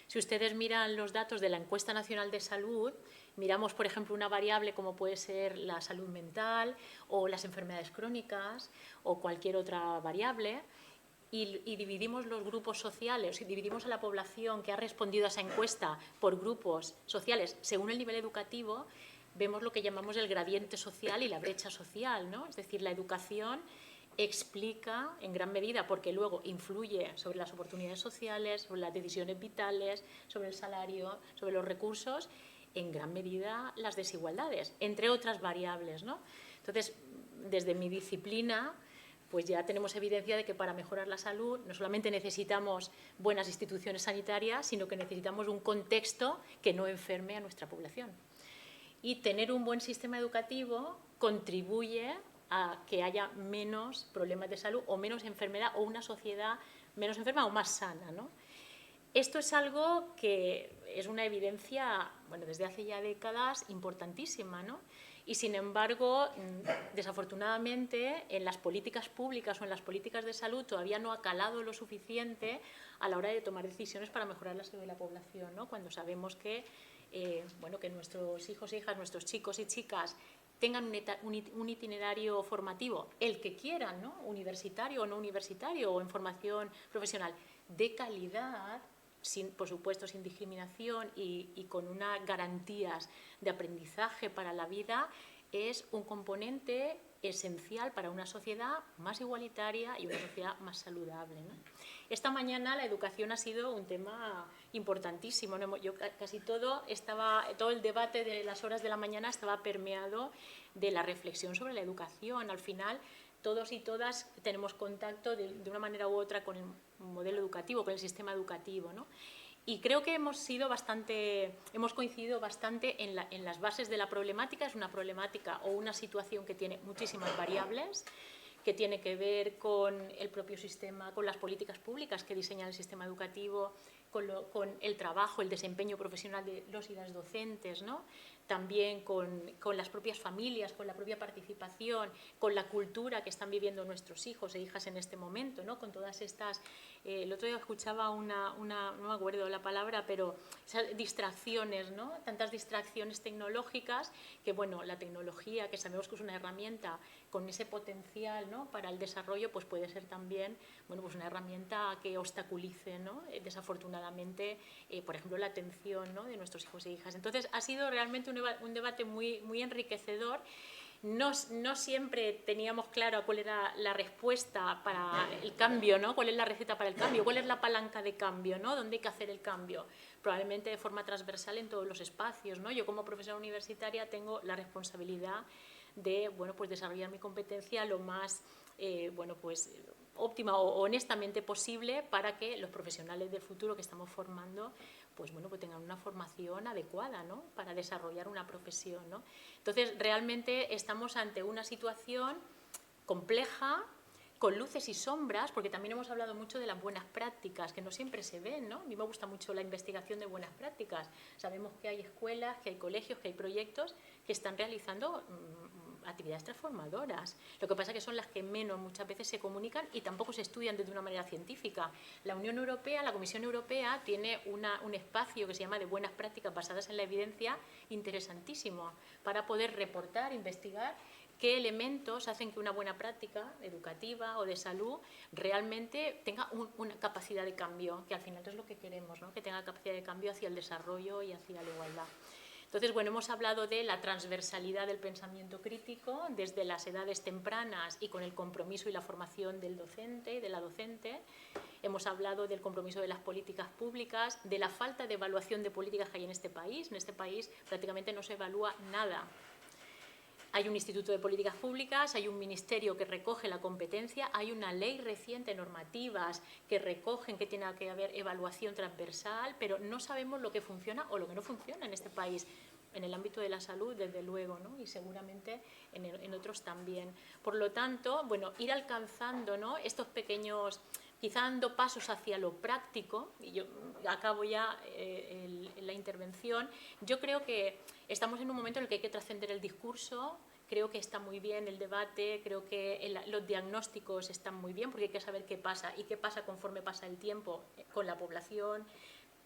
Si ustedes miran los datos de la Encuesta Nacional de Salud, miramos, por ejemplo, una variable como puede ser la salud mental o las enfermedades crónicas o cualquier otra variable y dividimos los grupos sociales, dividimos a la población que ha respondido a esa encuesta por grupos sociales según el nivel educativo, vemos lo que llamamos el gradiente social y la brecha social, ¿no? Es decir, la educación explica en gran medida, porque luego influye sobre las oportunidades sociales, sobre las decisiones vitales, sobre el salario, sobre los recursos, en gran medida las desigualdades, entre otras variables, ¿no? Entonces, desde mi disciplina, pues ya tenemos evidencia de que para mejorar la salud no solamente necesitamos buenas instituciones sanitarias, sino que necesitamos un contexto que no enferme a nuestra población. Y tener un buen sistema educativo contribuye a que haya menos problemas de salud o menos enfermedad o una sociedad menos enferma o más sana, ¿no? Esto es algo que es una evidencia, bueno, desde hace ya décadas importantísima, ¿no? Y sin embargo, desafortunadamente, en las políticas públicas o en las políticas de salud todavía no ha calado lo suficiente a la hora de tomar decisiones para mejorar la salud de la población, ¿no? Cuando sabemos que, bueno, que nuestros hijos e hijas, nuestros chicos y chicas tengan un itinerario formativo, el que quieran, ¿no? Universitario o no universitario o en formación profesional, de calidad, por supuesto sin discriminación y con unas garantías de aprendizaje para la vida, es un componente esencial para una sociedad más igualitaria y una sociedad más saludable, ¿no? Esta mañana la educación ha sido un tema importantísimo, ¿no? Yo casi todo el debate de las horas de la mañana estaba permeado de la reflexión sobre la educación. Al final, todos y todas tenemos contacto de una manera u otra con el modelo educativo, con el sistema educativo, ¿no? Y creo que hemos coincidido bastante en las bases de la problemática. Es una problemática o una situación que tiene muchísimas variables, que tiene que ver con el propio sistema, con las políticas públicas que diseñan el sistema educativo, con el trabajo, el desempeño profesional de los y las docentes, ¿no? También con las propias familias, con la propia participación, con la cultura que están viviendo nuestros hijos e hijas en este momento, ¿no? Con todas estas... el otro día escuchaba no me acuerdo la palabra, pero esas distracciones, ¿no? Tantas distracciones tecnológicas que, bueno, la tecnología, que sabemos que es una herramienta con ese potencial, ¿no? Para el desarrollo, pues puede ser también, bueno, pues una herramienta que obstaculice, ¿no? Desafortunadamente, por ejemplo, la atención, ¿no? De nuestros hijos e hijas. Entonces, ha sido realmente un debate muy, muy enriquecedor. No siempre teníamos claro cuál era la respuesta para el cambio, ¿no? Cuál es la receta para el cambio, cuál es la palanca de cambio, ¿no? ¿Dónde hay que hacer el cambio? Probablemente de forma transversal en todos los espacios, ¿no? Yo como profesora universitaria tengo la responsabilidad de, bueno, pues desarrollar mi competencia lo más, bueno, pues óptima o honestamente posible para que los profesionales del futuro que estamos formando, pues bueno, pues tengan una formación adecuada, ¿no? Para desarrollar una profesión, ¿no? Entonces, realmente estamos ante una situación compleja, con luces y sombras, porque también hemos hablado mucho de las buenas prácticas, que no siempre se ven, ¿no? A mí me gusta mucho la investigación de buenas prácticas. Sabemos que hay escuelas, que hay colegios, que hay proyectos que están realizando actividades transformadoras. Lo que pasa es que son las que menos muchas veces se comunican y tampoco se estudian de una manera científica. La Unión Europea, la Comisión Europea, tiene un espacio que se llama de buenas prácticas basadas en la evidencia interesantísimo para poder reportar, investigar qué elementos hacen que una buena práctica educativa o de salud realmente tenga una capacidad de cambio, que al final es lo que queremos, ¿no? Que tenga capacidad de cambio hacia el desarrollo y hacia la igualdad. Entonces, bueno, hemos hablado de la transversalidad del pensamiento crítico desde las edades tempranas y con el compromiso y la formación del docente y de la docente. Hemos hablado del compromiso de las políticas públicas, de la falta de evaluación de políticas que hay en este país. En este país prácticamente no se evalúa nada. Hay un Instituto de Políticas Públicas, hay un ministerio que recoge la competencia, hay una ley reciente, normativas que recogen que tiene que haber evaluación transversal, pero no sabemos lo que funciona o lo que no funciona en este país, en el ámbito de la salud, desde luego, ¿no? Y seguramente en otros también. Por lo tanto, bueno, ir alcanzando, ¿no?, estos pequeños, quizá dando pasos hacia lo práctico, y yo acabo ya la intervención. Yo creo que estamos en un momento en el que hay que trascender el discurso. Creo que está muy bien el debate, creo que los diagnósticos están muy bien, porque hay que saber qué pasa y qué pasa conforme pasa el tiempo con la población,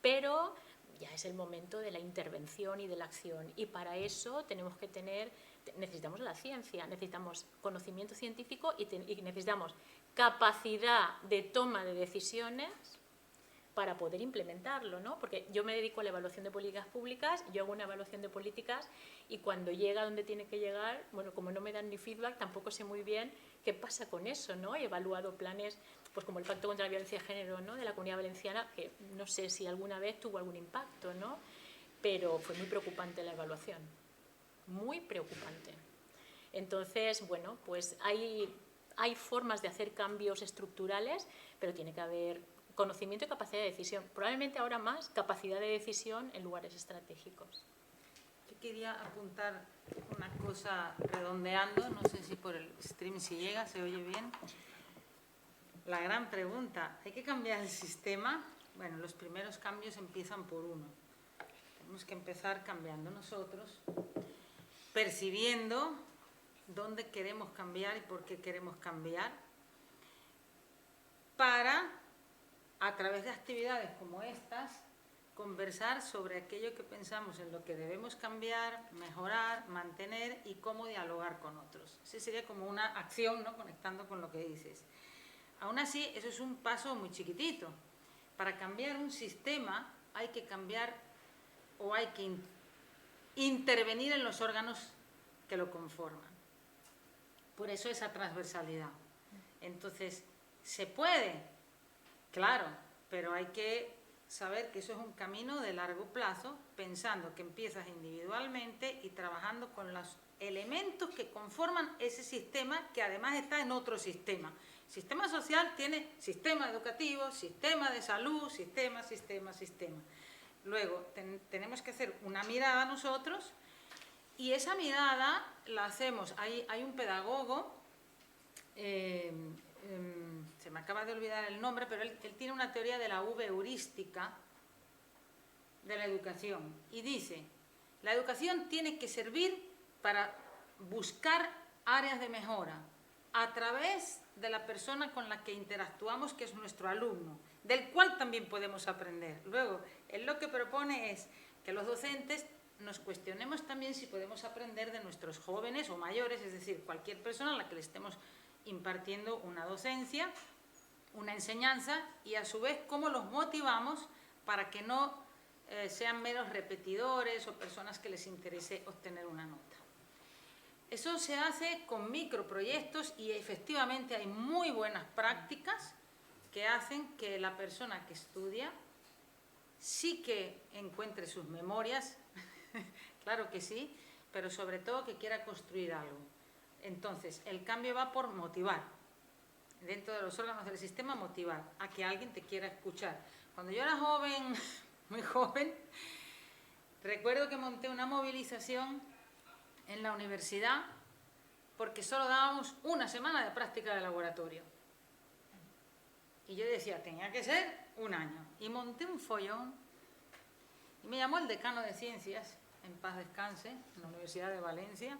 pero ya es el momento de la intervención y de la acción, y para eso necesitamos la ciencia, necesitamos conocimiento científico y necesitamos capacidad de toma de decisiones para poder implementarlo, ¿no? Porque yo me dedico a la evaluación de políticas públicas, yo hago una evaluación de políticas y cuando llega donde tiene que llegar, bueno, como no me dan ni feedback, tampoco sé muy bien qué pasa con eso, ¿no? He evaluado planes, pues como el Pacto contra la Violencia de Género, ¿no?, de la Comunidad Valenciana, que no sé si alguna vez tuvo algún impacto, ¿no? Pero fue muy preocupante la evaluación, muy preocupante. Entonces, bueno, pues hay formas de hacer cambios estructurales, pero tiene que haber conocimiento y capacidad de decisión. Probablemente ahora más capacidad de decisión en lugares estratégicos. Yo quería apuntar una cosa redondeando, no sé si por el stream si llega, se oye bien. La gran pregunta, ¿hay que cambiar el sistema? Bueno, los primeros cambios empiezan por uno. Tenemos que empezar cambiando nosotros, percibiendo dónde queremos cambiar y por qué queremos cambiar, para, a través de actividades como estas, conversar sobre aquello que pensamos en lo que debemos cambiar, mejorar, mantener y cómo dialogar con otros. Esa sería como una acción, ¿no?, conectando con lo que dices. Aún así, eso es un paso muy chiquitito. Para cambiar un sistema hay que cambiar o hay que intervenir en los órganos que lo conforman. Por eso esa transversalidad. Entonces, ¿se puede? Claro, pero hay que saber que eso es un camino de largo plazo, pensando que empiezas individualmente y trabajando con los elementos que conforman ese sistema, que además está en otro sistema. El sistema social tiene sistema educativo, sistema de salud, sistema. Luego, tenemos que hacer una mirada nosotros, y esa mirada la hacemos. Hay un pedagogo, se me acaba de olvidar el nombre, pero él tiene una teoría de la V heurística de la educación, y dice: la educación tiene que servir para buscar áreas de mejora a través de la persona con la que interactuamos, que es nuestro alumno, del cual también podemos aprender. Luego, él lo que propone es que los docentes nos cuestionemos también si podemos aprender de nuestros jóvenes o mayores, es decir, cualquier persona a la que le estemos impartiendo una docencia, una enseñanza, y a su vez cómo los motivamos para que no sean meros repetidores o personas que les interese obtener una nota. Eso se hace con microproyectos, y efectivamente hay muy buenas prácticas que hacen que la persona que estudia sí que encuentre sus memorias, claro que sí, pero sobre todo que quiera construir algo. Entonces, el cambio va por motivar, dentro de los órganos del sistema, motivar a que alguien te quiera escuchar. Cuando yo era joven, muy joven, recuerdo que monté una movilización en la universidad porque solo dábamos una semana de práctica de laboratorio. Y yo decía, tenía que ser un año. Y monté un follón y me llamó el decano de Ciencias, en paz descanse, en la Universidad de Valencia.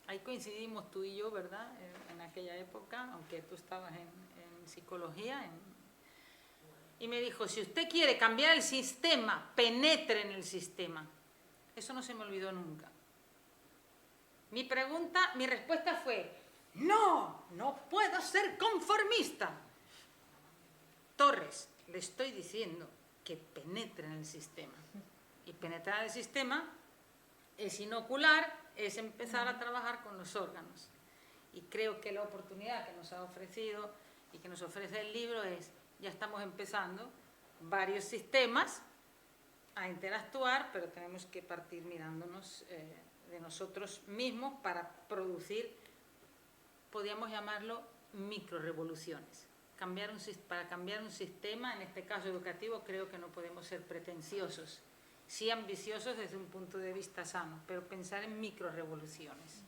Ahí coincidimos tú y yo, ¿verdad?, en aquella época, aunque tú estabas en psicología. Y me dijo, si usted quiere cambiar el sistema, penetre en el sistema. Eso no se me olvidó nunca. Mi respuesta fue, no puedo ser conformista. Torres, le estoy diciendo que penetre en el sistema. Y penetrar en el sistema es inocular, es empezar a trabajar con los órganos. Y creo que la oportunidad que nos ha ofrecido y que nos ofrece el libro es, ya estamos empezando varios sistemas a interactuar, pero tenemos que partir mirándonos de nosotros mismos para producir, podríamos llamarlo, microrevoluciones. Para cambiar un sistema, en este caso educativo, creo que no podemos ser pretenciosos, sí ambiciosos desde un punto de vista sano, pero pensar en microrevoluciones.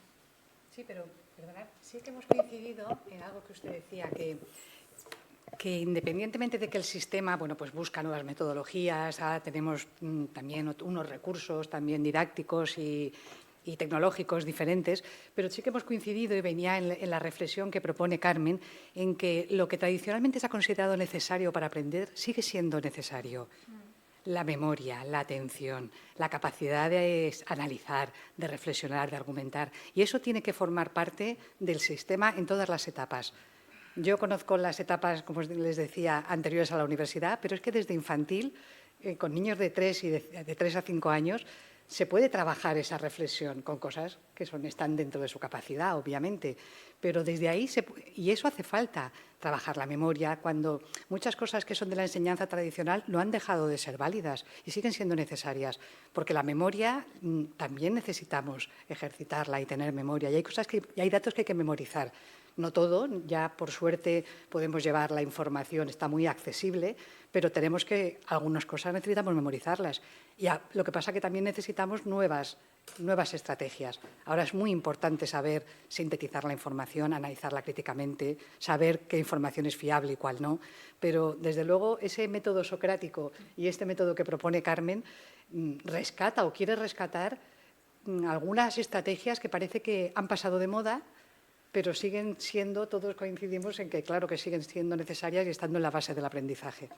Sí, pero, perdonad, sí que hemos coincidido en algo que usted decía, que independientemente de que el sistema, bueno, pues busca nuevas metodologías, tenemos también unos recursos también didácticos y tecnológicos diferentes, pero sí que hemos coincidido y venía en la reflexión que propone Carmen, en que lo que tradicionalmente se ha considerado necesario para aprender sigue siendo necesario. La memoria, la atención, la capacidad de analizar, de reflexionar, de argumentar. Y eso tiene que formar parte del sistema en todas las etapas. Yo conozco las etapas, como les decía, anteriores a la universidad, pero es que desde infantil, con niños de 3 y de 3 a 5 años, se puede trabajar esa reflexión con cosas que están dentro de su capacidad, obviamente, pero desde ahí, y eso hace falta, trabajar la memoria, cuando muchas cosas que son de la enseñanza tradicional no han dejado de ser válidas y siguen siendo necesarias, porque la memoria también necesitamos ejercitarla y tener memoria, y hay datos que hay que memorizar. No todo, ya por suerte podemos llevar la información, está muy accesible, pero tenemos que, algunas cosas necesitamos memorizarlas. Y lo que pasa es que también necesitamos nuevas estrategias. Ahora es muy importante saber sintetizar la información, analizarla críticamente, saber qué información es fiable y cuál no, pero desde luego ese método socrático y este método que propone Carmen rescata o quiere rescatar algunas estrategias que parece que han pasado de moda, pero siguen siendo, todos coincidimos en que claro que siguen siendo necesarias y estando en la base del aprendizaje.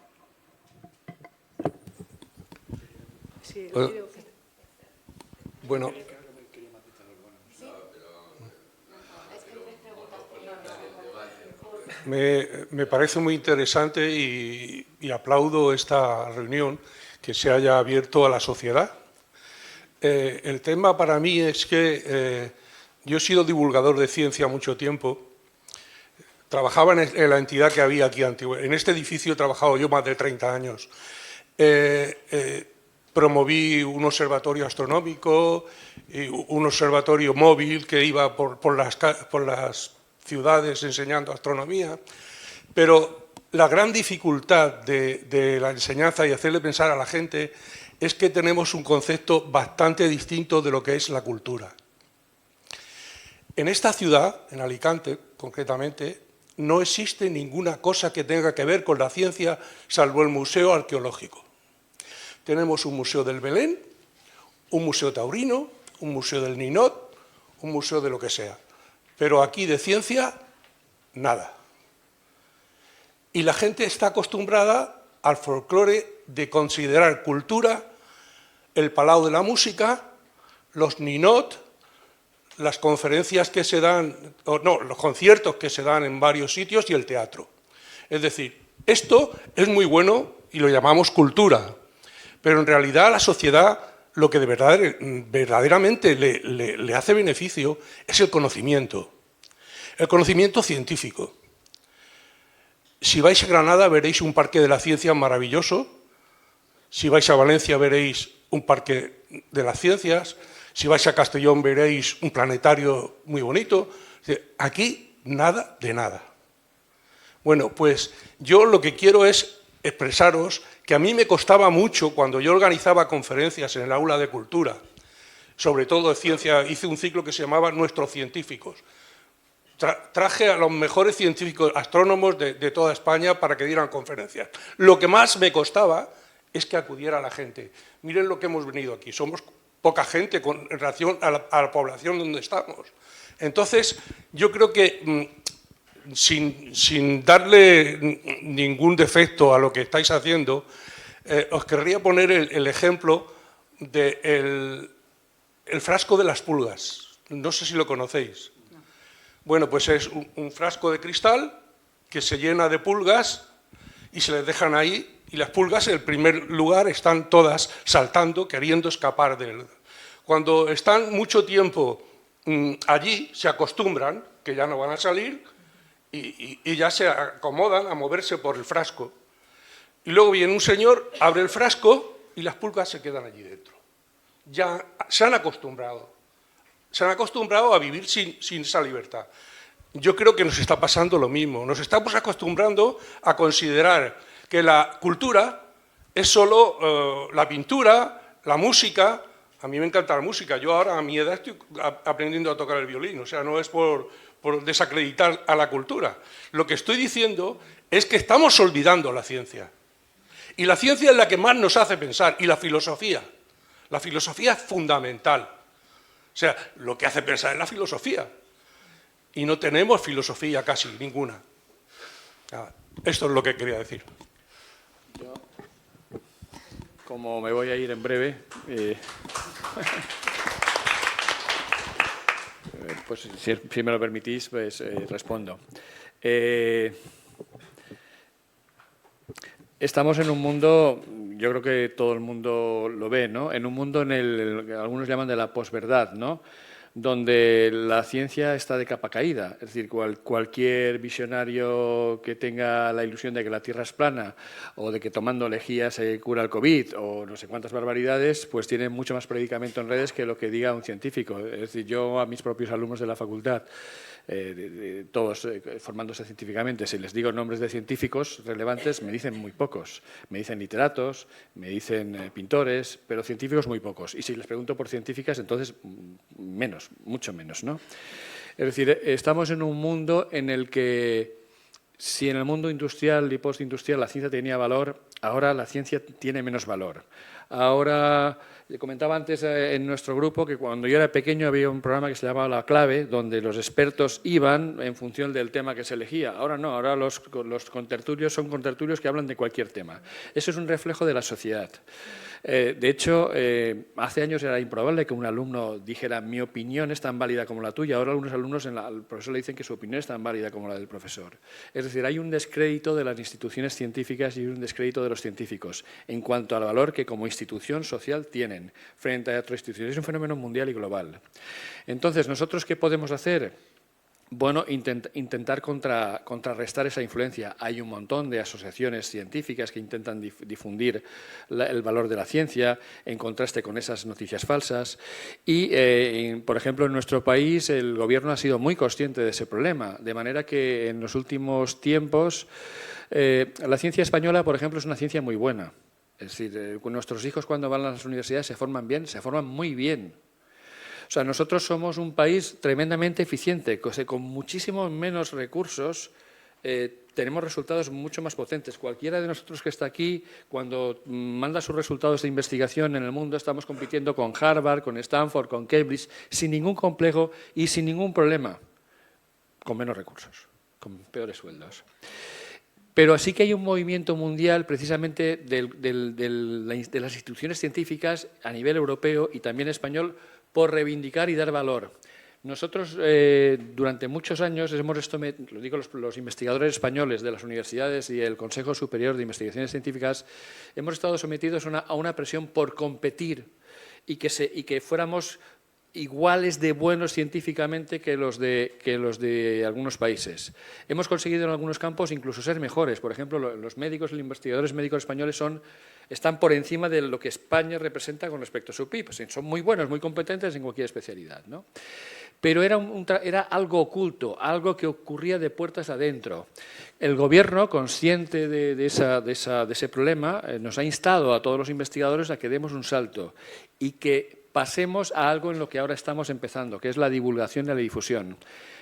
Sí, bueno, me parece muy interesante y aplaudo esta reunión que se haya abierto a la sociedad. El tema para mí es que yo he sido divulgador de ciencia mucho tiempo. Trabajaba en la entidad que había aquí antigua. En este edificio he trabajado yo más de 30 años. Promoví un observatorio astronómico, un observatorio móvil que iba por las ciudades enseñando astronomía. Pero la gran dificultad de la enseñanza y hacerle pensar a la gente es que tenemos un concepto bastante distinto de lo que es la cultura. En esta ciudad, en Alicante concretamente, no existe ninguna cosa que tenga que ver con la ciencia salvo el Museo Arqueológico. Tenemos un museo del Belén, un museo taurino, un museo del Ninot, un museo de lo que sea. Pero aquí de ciencia, nada. Y la gente está acostumbrada al folclore de considerar cultura el Palau de la Música, los Ninot, las conferencias que se dan, los conciertos que se dan en varios sitios y el teatro. Es decir, esto es muy bueno y lo llamamos cultura, pero en realidad a la sociedad lo que verdaderamente le hace beneficio es el conocimiento científico. Si vais a Granada veréis un parque de la ciencia maravilloso, si vais a Valencia veréis un parque de las ciencias, si vais a Castellón veréis un planetario muy bonito. Aquí nada de nada. Bueno, pues yo lo que quiero es expresaros que a mí me costaba mucho cuando yo organizaba conferencias en el aula de cultura, sobre todo de ciencia, hice un ciclo que se llamaba Nuestros científicos. traje a los mejores científicos astrónomos de toda España para que dieran conferencias. Lo que más me costaba es que acudiera la gente. Miren lo que hemos venido aquí, somos poca gente en relación a la población donde estamos. Entonces, yo creo que sin darle ningún defecto a lo que estáis haciendo, os querría poner el ejemplo del frasco de las pulgas. No sé si lo conocéis. Bueno, pues es un frasco de cristal que se llena de pulgas y se les dejan ahí, y las pulgas en el primer lugar están todas saltando, queriendo escapar de él. Cuando están mucho tiempo allí, se acostumbran, que ya no van a salir, y ya se acomodan a moverse por el frasco. Y luego viene un señor, abre el frasco y las pulgas se quedan allí dentro. Ya se han acostumbrado. Se han acostumbrado a vivir sin esa libertad. Yo creo que nos está pasando lo mismo. Nos estamos acostumbrando a considerar que la cultura es solo la pintura, la música. A mí me encanta la música. Yo ahora a mi edad estoy aprendiendo a tocar el violín. O sea, no es por desacreditar a la cultura. Lo que estoy diciendo es que estamos olvidando la ciencia. Y la ciencia es la que más nos hace pensar. Y la filosofía. La filosofía es fundamental. O sea, lo que hace pensar es la filosofía. Y no tenemos filosofía casi ninguna. Esto es lo que quería decir. Yo, como me voy a ir en breve, pues si me lo permitís, pues respondo. Estamos en un mundo, yo creo que todo el mundo lo ve, ¿no? En un mundo en el que algunos llaman de la posverdad, ¿no? Donde la ciencia está de capa caída. Es decir, cualquier visionario que tenga la ilusión de que la Tierra es plana o de que tomando lejía se cura el COVID o no sé cuántas barbaridades, pues tiene mucho más predicamento en redes que lo que diga un científico. Es decir, yo a mis propios alumnos de la facultad, todos formándose científicamente, si les digo nombres de científicos relevantes, me dicen muy pocos. Me dicen literatos, me dicen pintores, pero científicos muy pocos. Y si les pregunto por científicas, entonces menos, mucho menos, ¿no? Es decir, estamos en un mundo en el que, si en el mundo industrial y postindustrial la ciencia tenía valor, ahora la ciencia tiene menos valor. Ahora, le comentaba antes en nuestro grupo que cuando yo era pequeño había un programa que se llamaba La Clave, donde los expertos iban en función del tema que se elegía. Ahora no, ahora los contertulios son contertulios que hablan de cualquier tema. Eso es un reflejo de la sociedad. De hecho, hace años era improbable que un alumno dijera mi opinión es tan válida como la tuya. Ahora algunos alumnos al profesor le dicen que su opinión es tan válida como la del profesor. Es decir, hay un descrédito de las instituciones científicas y un descrédito de los científicos en cuanto al valor que como institución social tienen frente a otras instituciones. Es un fenómeno mundial y global. Entonces, ¿nosotros qué podemos hacer? Bueno, intentar contrarrestar esa influencia. Hay un montón de asociaciones científicas que intentan difundir el valor de la ciencia en contraste con esas noticias falsas. Y, por ejemplo, en nuestro país el Gobierno ha sido muy consciente de ese problema, de manera que en los últimos tiempos la ciencia española, por ejemplo, es una ciencia muy buena. Es decir, nuestros hijos cuando van a las universidades se forman bien, se forman muy bien. O sea, nosotros somos un país tremendamente eficiente, con muchísimos menos recursos tenemos resultados mucho más potentes. Cualquiera de nosotros que está aquí, cuando manda sus resultados de investigación en el mundo, estamos compitiendo con Harvard, con Stanford, con Cambridge, sin ningún complejo y sin ningún problema, con menos recursos, con peores sueldos. Pero sí que hay un movimiento mundial precisamente de las instituciones científicas a nivel europeo y también español por reivindicar y dar valor. Nosotros durante muchos años lo digo los investigadores españoles de las universidades y el Consejo Superior de Investigaciones Científicas, hemos estado sometidos a una presión por competir y que fuéramos iguales de buenos científicamente que los de algunos países. Hemos conseguido en algunos campos incluso ser mejores. Por ejemplo, los investigadores médicos españoles están por encima de lo que España representa con respecto a su PIB. Son muy buenos, muy competentes en cualquier especialidad, ¿no? Pero era algo oculto, algo que ocurría de puertas adentro. El Gobierno, consciente de ese problema, nos ha instado a todos los investigadores a que demos un salto y que pasemos a algo en lo que ahora estamos empezando, que es la divulgación y la difusión.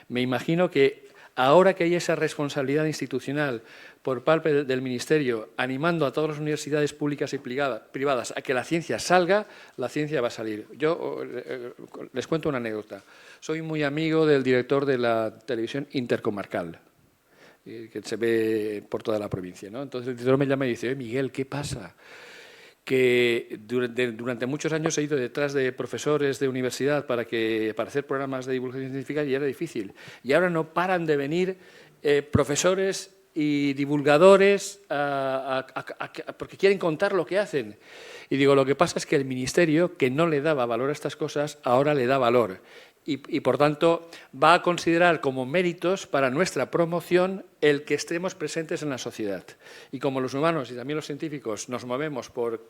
Me imagino que ahora que hay esa responsabilidad institucional por parte del Ministerio, animando a todas las universidades públicas y privadas a que la ciencia salga, la ciencia va a salir. Yo les cuento una anécdota. Soy muy amigo del director de la televisión intercomarcal, que se ve por toda la provincia, ¿no? Entonces el director me llama y dice: «Oye, Miguel, ¿qué pasa?». Que durante muchos años he ido detrás de profesores de universidad para hacer programas de divulgación científica y era difícil. Y ahora no paran de venir profesores y divulgadores porque quieren contar lo que hacen. Y digo, lo que pasa es que el Ministerio, que no le daba valor a estas cosas, ahora le da valor. Y, por tanto, va a considerar como méritos para nuestra promoción el que estemos presentes en la sociedad. Y como los humanos y también los científicos nos movemos por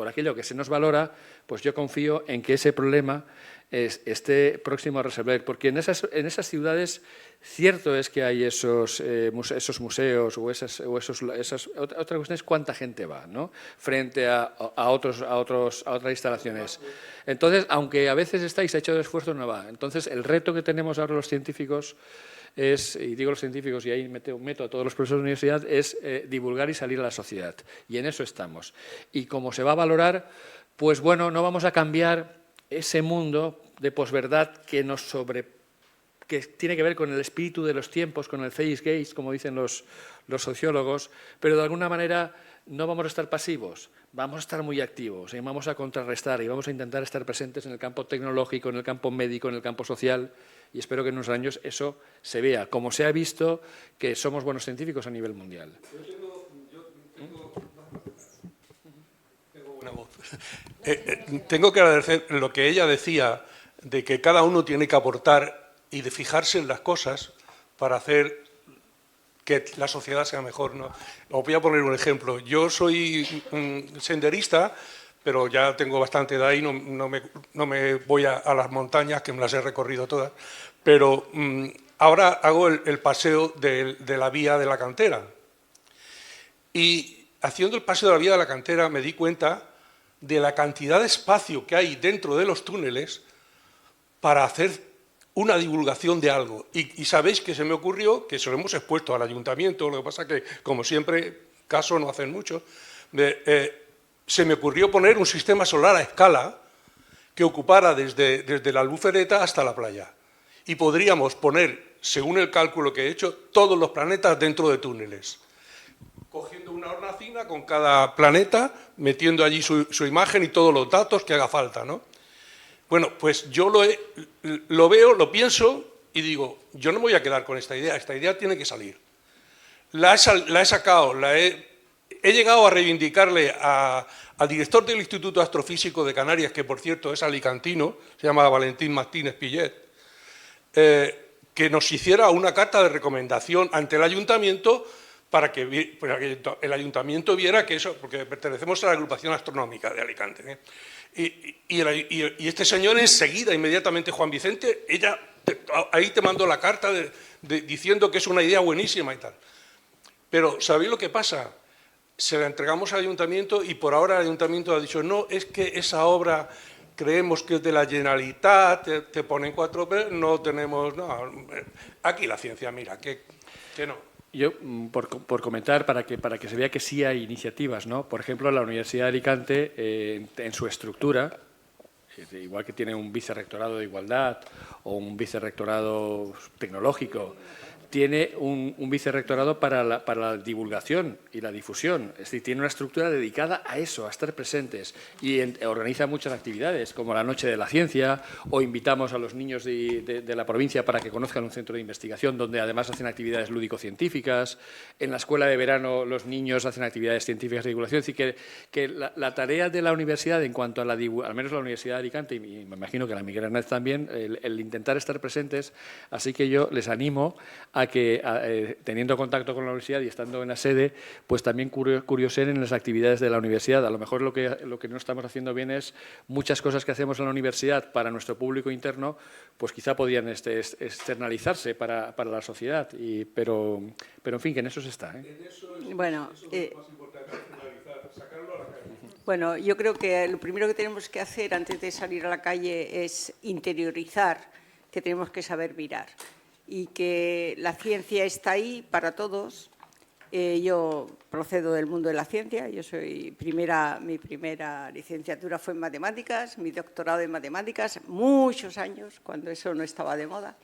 aquello que se nos valora, pues yo confío en que ese problema esté próximo a resolver. Porque en esas ciudades, cierto es que hay esos museos o esas otra cuestión es cuánta gente va, ¿no?, frente a otras instalaciones. Entonces, aunque a veces estáis hecho de esfuerzo, no va. Entonces, el reto que tenemos ahora los científicos es, y digo los científicos y ahí meto a todos los profesores de universidad, es divulgar y salir a la sociedad. Y en eso estamos. Y como se va a valorar, pues bueno, no vamos a cambiar ese mundo de posverdad que tiene que ver con el espíritu de los tiempos, con el zeitgeist, como dicen los sociólogos, pero de alguna manera no vamos a estar pasivos, vamos a estar muy activos y vamos a contrarrestar y vamos a intentar estar presentes en el campo tecnológico, en el campo médico, en el campo social, y espero que en unos años eso se vea, como se ha visto que somos buenos científicos a nivel mundial. Tengo una voz. Tengo que agradecer lo que ella decía, de que cada uno tiene que aportar y de fijarse en las cosas para hacer que la sociedad sea mejor, ¿no? Os voy a poner un ejemplo. Yo soy senderista, pero ya tengo bastante edad y no me voy a las montañas, que me las he recorrido todas, pero ahora hago el paseo de la vía de la cantera. Y haciendo el paseo de la vía de la cantera me di cuenta de la cantidad de espacio que hay dentro de los túneles para hacer una divulgación de algo. Y sabéis que se me ocurrió, que se lo hemos expuesto al ayuntamiento, lo que pasa que, como siempre, caso no hacen mucho, se me ocurrió poner un sistema solar a escala que ocupara desde la Albufereta hasta la playa. Y podríamos poner, según el cálculo que he hecho, todos los planetas dentro de túneles, cogiendo una hornacina con cada planeta, metiendo allí su imagen y todos los datos que haga falta, ¿no? Bueno, pues yo lo veo, lo pienso y digo, yo no me voy a quedar con esta idea tiene que salir. La he sacado, he llegado a reivindicarle al director del Instituto Astrofísico de Canarias, que por cierto es alicantino, se llama Valentín Martínez Pillet, que nos hiciera una carta de recomendación ante el ayuntamiento para que el ayuntamiento viera que eso, porque pertenecemos a la agrupación astronómica de Alicante, ¿eh? Y este señor enseguida, inmediatamente, Juan Vicente, ahí te mando la carta diciendo que es una idea buenísima y tal. Pero ¿sabéis lo que pasa? Se la entregamos al ayuntamiento y por ahora el ayuntamiento ha dicho, no, es que esa obra creemos que es de la Generalitat, te ponen 4, no tenemos, no, aquí la ciencia, mira, que no. Yo, por comentar, para que se vea que sí hay iniciativas, ¿no? Por ejemplo, la Universidad de Alicante, en su estructura, igual que tiene un vicerrectorado de igualdad o un vicerrectorado tecnológico, tiene un vicerrectorado para la divulgación y la difusión. Es decir, tiene una estructura dedicada a eso, a estar presentes. Y organiza muchas actividades, como la Noche de la Ciencia, o invitamos a los niños de la provincia para que conozcan un centro de investigación, donde además hacen actividades lúdico-científicas. En la escuela de verano los niños hacen actividades científicas de divulgación. Es decir, que la tarea de la universidad, en cuanto a al menos la Universidad de Alicante, y me imagino que la Miguel Hernández también, el intentar estar presentes. Así que yo les animo a que, teniendo contacto con la universidad y estando en la sede, pues también curiosen en las actividades de la universidad. A lo mejor lo que no estamos haciendo bien es muchas cosas que hacemos en la universidad para nuestro público interno, pues quizá podrían externalizarse para la sociedad. Pero en fin, que en eso se está, ¿eh? Bueno, eso es lo más importante, finalizar, sacarlo a la calle. Bueno, yo creo que lo primero que tenemos que hacer antes de salir a la calle es interiorizar que tenemos que saber mirar y que la ciencia está ahí para todos. Yo procedo del mundo de la ciencia, yo soy mi primera licenciatura fue en matemáticas, mi doctorado en matemáticas, muchos años, cuando eso no estaba de moda.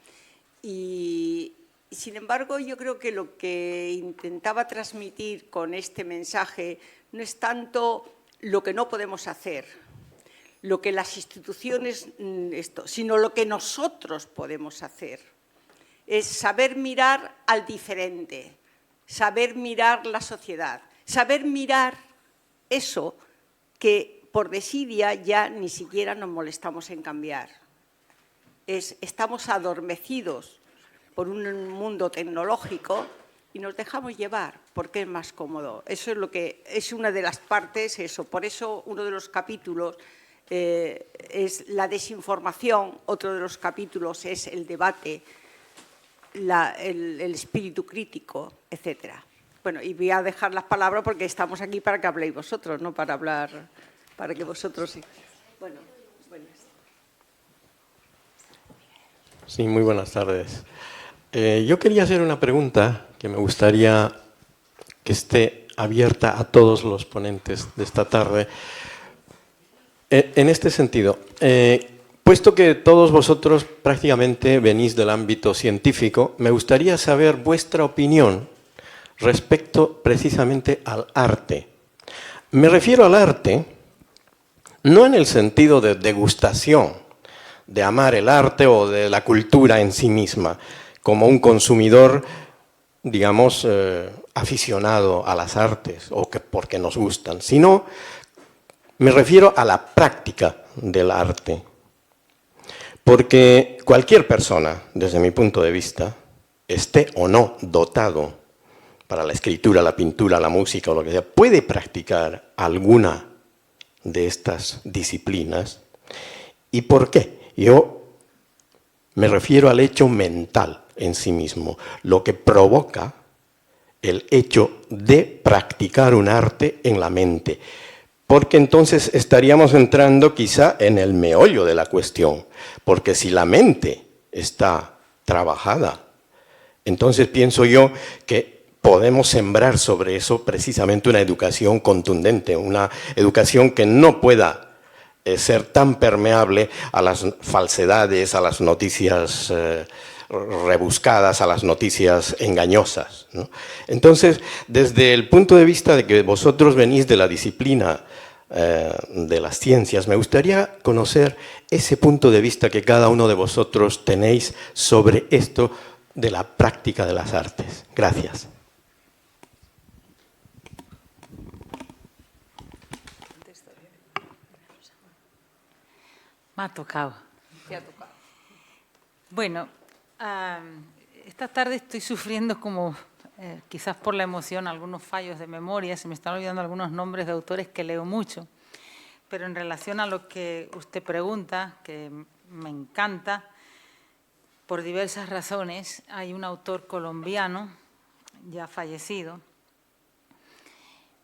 Y sin embargo, yo creo que lo que intentaba transmitir con este mensaje no es tanto lo que no podemos hacer, lo que las instituciones, sino lo que nosotros podemos hacer. Es saber mirar al diferente, saber mirar la sociedad, saber mirar eso que por desidia ya ni siquiera nos molestamos en cambiar. Estamos adormecidos por un mundo tecnológico y nos dejamos llevar porque es más cómodo. Eso es lo que es una de las partes, eso. Por eso uno de los capítulos es la desinformación, otro de los capítulos es el debate, el espíritu crítico, etcétera. Bueno, y voy a dejar las palabras porque estamos aquí para que habléis vosotros, no para hablar, para que vosotros sí. Bueno. Sí, muy buenas tardes. Yo quería hacer una pregunta que me gustaría que esté abierta a todos los ponentes de esta tarde. En este sentido, puesto que todos vosotros prácticamente venís del ámbito científico, me gustaría saber vuestra opinión respecto precisamente al arte. Me refiero al arte no en el sentido de degustación, de amar el arte o de la cultura en sí misma, como un consumidor, digamos, aficionado a las artes o que porque nos gustan, sino me refiero a la práctica del arte. Porque cualquier persona, desde mi punto de vista, esté o no dotado para la escritura, la pintura, la música o lo que sea, puede practicar alguna de estas disciplinas. ¿Y por qué? Yo me refiero al hecho mental en sí mismo, lo que provoca el hecho de practicar un arte en la mente. Porque entonces estaríamos entrando quizá en el meollo de la cuestión. Porque si la mente está trabajada, entonces pienso yo que podemos sembrar sobre eso precisamente una educación contundente, una educación que no pueda ser tan permeable a las falsedades, a las noticias rebuscadas, a las noticias engañosas, ¿no? Entonces, desde el punto de vista de que vosotros venís de la disciplina de las ciencias, me gustaría conocer ese punto de vista que cada uno de vosotros tenéis sobre esto de la práctica de las artes. Gracias. Me ha tocado. Bueno, esta tarde estoy sufriendo como, quizás por la emoción, algunos fallos de memoria. Se me están olvidando algunos nombres de autores que leo mucho. Pero en relación a lo que usted pregunta, que me encanta, por diversas razones, hay un autor colombiano, ya fallecido,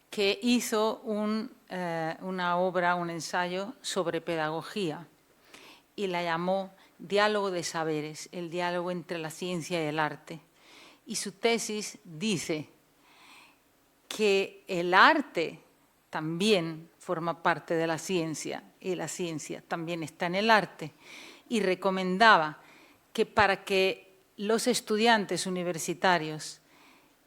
que hizo una obra, un ensayo sobre pedagogía y la llamó Diálogo de Saberes, el diálogo entre la ciencia y el arte. Y su tesis dice que el arte también forma parte de la ciencia y la ciencia también está en el arte. Y recomendaba que para que los estudiantes universitarios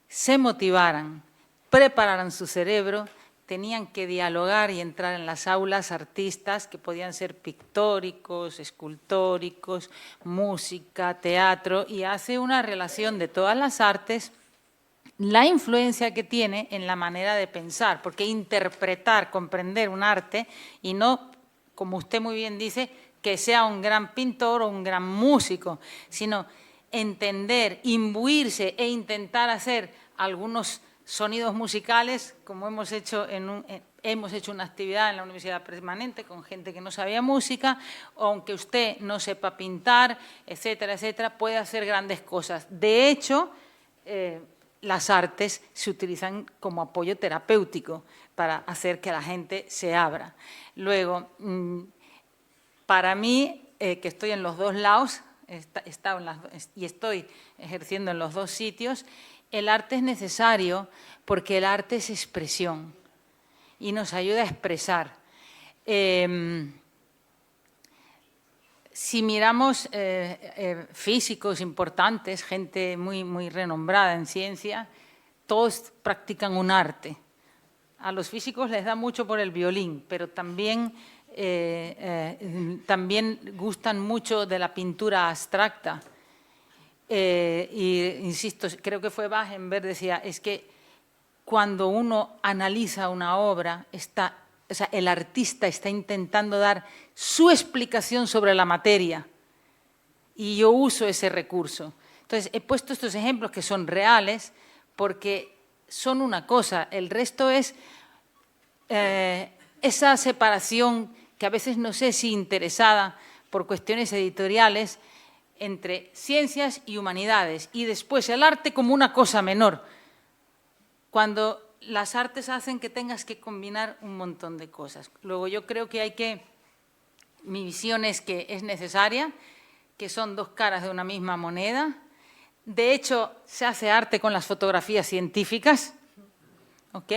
se motivaran, prepararan su cerebro, tenían que dialogar y entrar en las aulas artistas que podían ser pictóricos, escultóricos, música, teatro, y hace una relación de todas las artes, la influencia que tiene en la manera de pensar, porque interpretar, comprender un arte, y no, como usted muy bien dice, que sea un gran pintor o un gran músico, sino entender, imbuirse e intentar hacer algunos sonidos musicales, como hemos hecho una actividad en la Universidad Permanente con gente que no sabía música, aunque usted no sepa pintar, etcétera, etcétera, puede hacer grandes cosas. De hecho, las artes se utilizan como apoyo terapéutico para hacer que la gente se abra. Luego, para mí, que estoy en los dos lados, y estoy ejerciendo en los dos sitios, el arte es necesario porque el arte es expresión y nos ayuda a expresar. Si miramos físicos importantes, gente muy renombrada en ciencia, todos practican un arte. A los físicos les da mucho por el violín, pero también gustan mucho de la pintura abstracta. Y insisto, creo que fue Wagenberg, decía, es que cuando uno analiza una obra, el artista está intentando dar su explicación sobre la materia y yo uso ese recurso. Entonces, he puesto estos ejemplos que son reales porque son una cosa, el resto es esa separación que a veces no sé si interesada por cuestiones editoriales entre ciencias y humanidades y después el arte como una cosa menor, cuando las artes hacen que tengas que combinar un montón de cosas. Luego yo creo que mi visión es que es necesaria, que son dos caras de una misma moneda. De hecho, se hace arte con las fotografías científicas, ¿ok?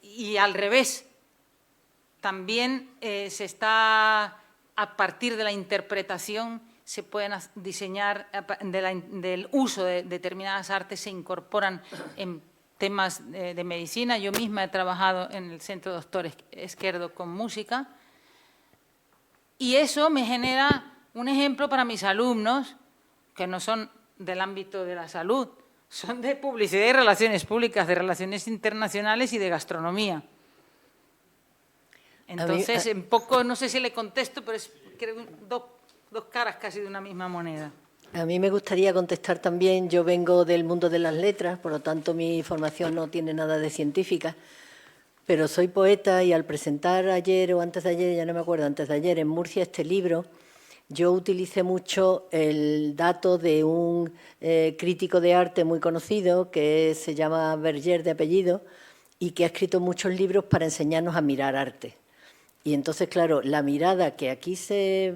Y al revés, también se está, a partir de la interpretación, se pueden diseñar, del uso de determinadas artes, se incorporan en temas de medicina. Yo misma he trabajado en el Centro Doctor Esquerdo con música y eso me genera un ejemplo para mis alumnos que no son del ámbito de la salud, son de publicidad y relaciones públicas, de relaciones internacionales y de gastronomía. Entonces, un poco, no sé si le contesto, pero es creo, dos caras casi de una misma moneda. A mí me gustaría contestar también, yo vengo del mundo de las letras, por lo tanto mi formación no tiene nada de científica, pero soy poeta y al presentar ayer o antes de ayer, ya no me acuerdo, antes de ayer en Murcia este libro, yo utilicé mucho el dato de un crítico de arte muy conocido que se llama Berger de apellido y que ha escrito muchos libros para enseñarnos a mirar arte. Y entonces, claro, la mirada que aquí se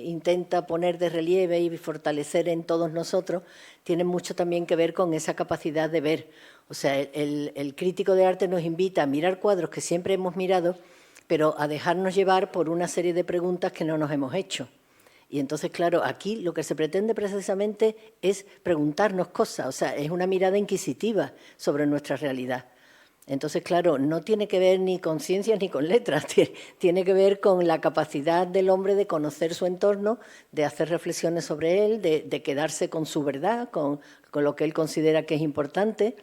intenta poner de relieve y fortalecer en todos nosotros, tiene mucho también que ver con esa capacidad de ver. O sea, el crítico de arte nos invita a mirar cuadros que siempre hemos mirado, pero a dejarnos llevar por una serie de preguntas que no nos hemos hecho. Y entonces, claro, aquí lo que se pretende precisamente es preguntarnos cosas, o sea, es una mirada inquisitiva sobre nuestra realidad. Entonces, claro, no tiene que ver ni con ciencias ni con letras, tiene que ver con la capacidad del hombre de conocer su entorno, de hacer reflexiones sobre él, de quedarse con su verdad, con lo que él considera que es importante.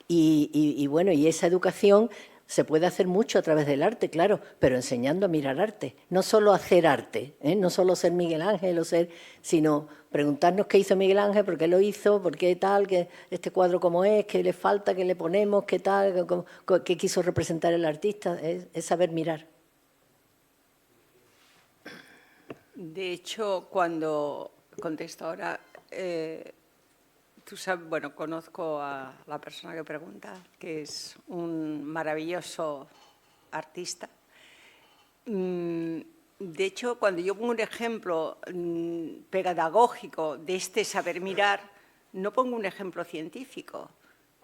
Y bueno, y esa educación se puede hacer mucho a través del arte, claro, pero enseñando a mirar arte. No solo hacer arte, no solo ser Miguel Ángel, sino preguntarnos qué hizo Miguel Ángel, por qué lo hizo, por qué tal, que este cuadro cómo es, qué le falta, qué le ponemos, qué tal, qué quiso representar el artista, es saber mirar. De hecho, cuando contesto ahora, tú sabes, bueno, conozco a la persona que pregunta, que es un maravilloso artista. De hecho, cuando yo pongo un ejemplo pedagógico de este saber mirar, no pongo un ejemplo científico.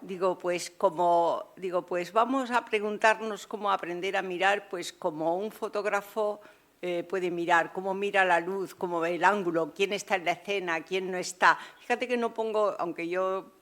Digo, pues vamos a preguntarnos cómo aprender a mirar, pues como un fotógrafo puede mirar, cómo mira la luz, cómo ve el ángulo, quién está en la escena, quién no está. Fíjate que no pongo, aunque yo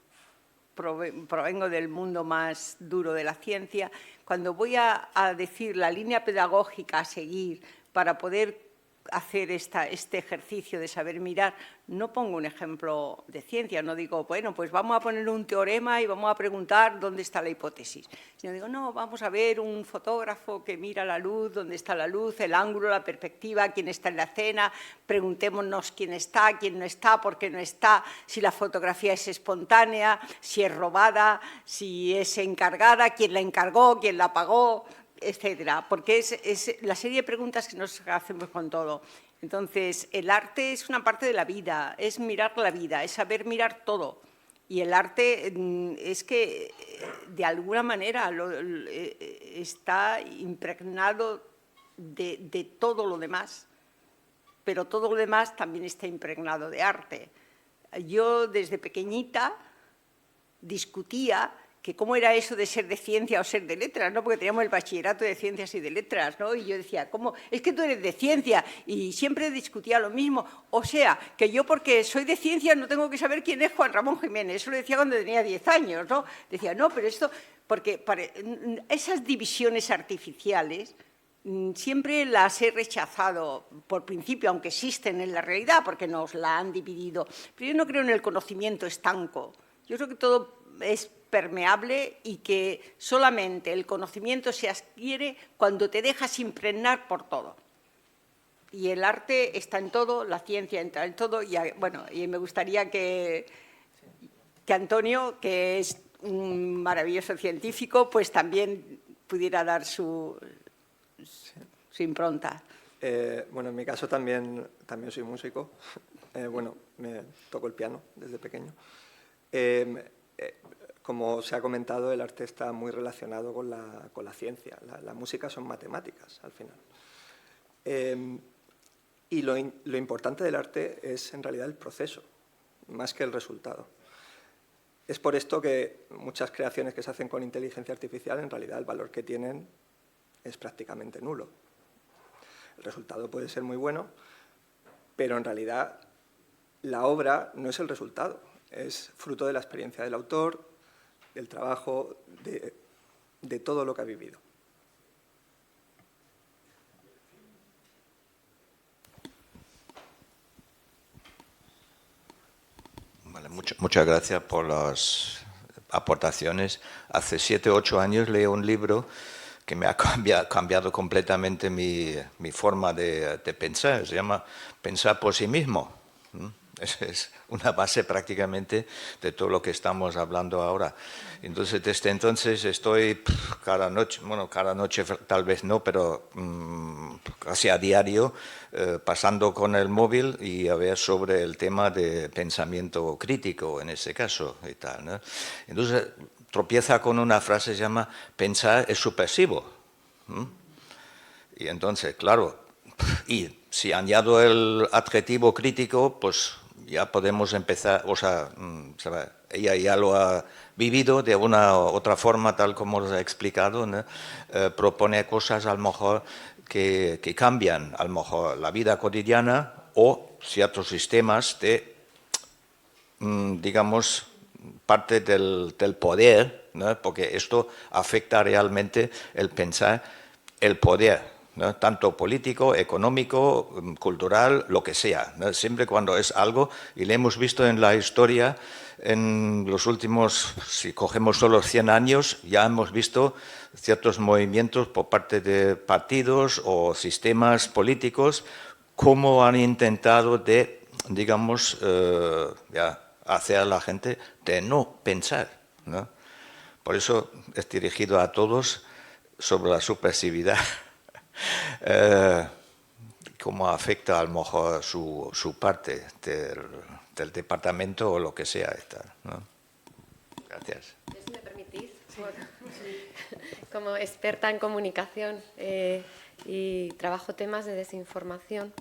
provengo del mundo más duro de la ciencia, cuando voy a decir la línea pedagógica a seguir para poder hacer este ejercicio de saber mirar, no pongo un ejemplo de ciencia, no digo, bueno, pues vamos a poner un teorema y vamos a preguntar dónde está la hipótesis. Sino digo, no, vamos a ver un fotógrafo que mira la luz, dónde está la luz, el ángulo, la perspectiva, quién está en la escena, preguntémonos quién está, quién no está, por qué no está, si la fotografía es espontánea, si es robada, si es encargada, quién la encargó, quién la pagó, etcétera, porque es la serie de preguntas que nos hacemos con todo. Entonces, el arte es una parte de la vida, es mirar la vida, es saber mirar todo. Y el arte es que, de alguna manera, está impregnado de todo lo demás, pero todo lo demás también está impregnado de arte. Yo, desde pequeñita, discutía que cómo era eso de ser de ciencia o ser de letras, ¿no? Porque teníamos el bachillerato de ciencias y de letras, ¿no? Y yo decía, ¿cómo? Es que tú eres de ciencia, y siempre discutía lo mismo. O sea, que yo porque soy de ciencia no tengo que saber quién es Juan Ramón Jiménez. Eso lo decía cuando tenía 10 años, ¿no? Decía, no, pero esto... Porque esas divisiones artificiales siempre las he rechazado por principio, aunque existen en la realidad, porque nos la han dividido. Pero yo no creo en el conocimiento estanco. Yo creo que todo es permeable y que solamente el conocimiento se adquiere cuando te dejas impregnar por todo. Y el arte está en todo, la ciencia entra en todo. Y, bueno, y me gustaría que Antonio, que es un maravilloso científico, pues también pudiera dar su impronta. Bueno, en mi caso también soy músico. Bueno, me toco el piano desde pequeño. Como se ha comentado, el arte está muy relacionado con la ciencia. La música son matemáticas, al final. Y lo importante del arte es, en realidad, el proceso, más que el resultado. Es por esto que muchas creaciones que se hacen con inteligencia artificial, en realidad, el valor que tienen es prácticamente nulo. El resultado puede ser muy bueno, pero en realidad la obra no es el resultado, es fruto de la experiencia del autor, del trabajo, de todo lo que ha vivido. Vale, muchas gracias por las aportaciones. Hace 7 o 8 años leí un libro que me ha cambiado completamente mi forma de pensar. Se llama Pensar por sí mismo. Es una base prácticamente de todo lo que estamos hablando ahora. Entonces, desde entonces estoy cada noche tal vez no, pero casi a diario, pasando con el móvil y a ver sobre el tema de pensamiento crítico, en ese caso, y tal, ¿no? Entonces, tropieza con una frase que se llama pensar es subversivo. Y entonces, claro, y si añado el adjetivo crítico, pues ya podemos empezar, o sea, ella ya lo ha vivido de una u otra forma, tal como os he explicado, ¿no? Propone cosas a lo mejor que cambian a lo mejor la vida cotidiana o ciertos sistemas de, digamos, parte del poder, ¿no? Porque esto afecta realmente el pensar, el poder, ¿no? Tanto político, económico, cultural, lo que sea, ¿no? Siempre cuando es algo, y lo hemos visto en la historia, en los últimos, si cogemos solo 100 años, ya hemos visto ciertos movimientos por parte de partidos o sistemas políticos, cómo han intentado de, digamos, hacer a la gente de no pensar, ¿no? Por eso es dirigido a todos sobre la subversividad. Cómo afecta a lo mejor su parte del departamento o lo que sea, ¿no? Gracias. Si me permitís, como experta en comunicación y trabajo temas de desinformación,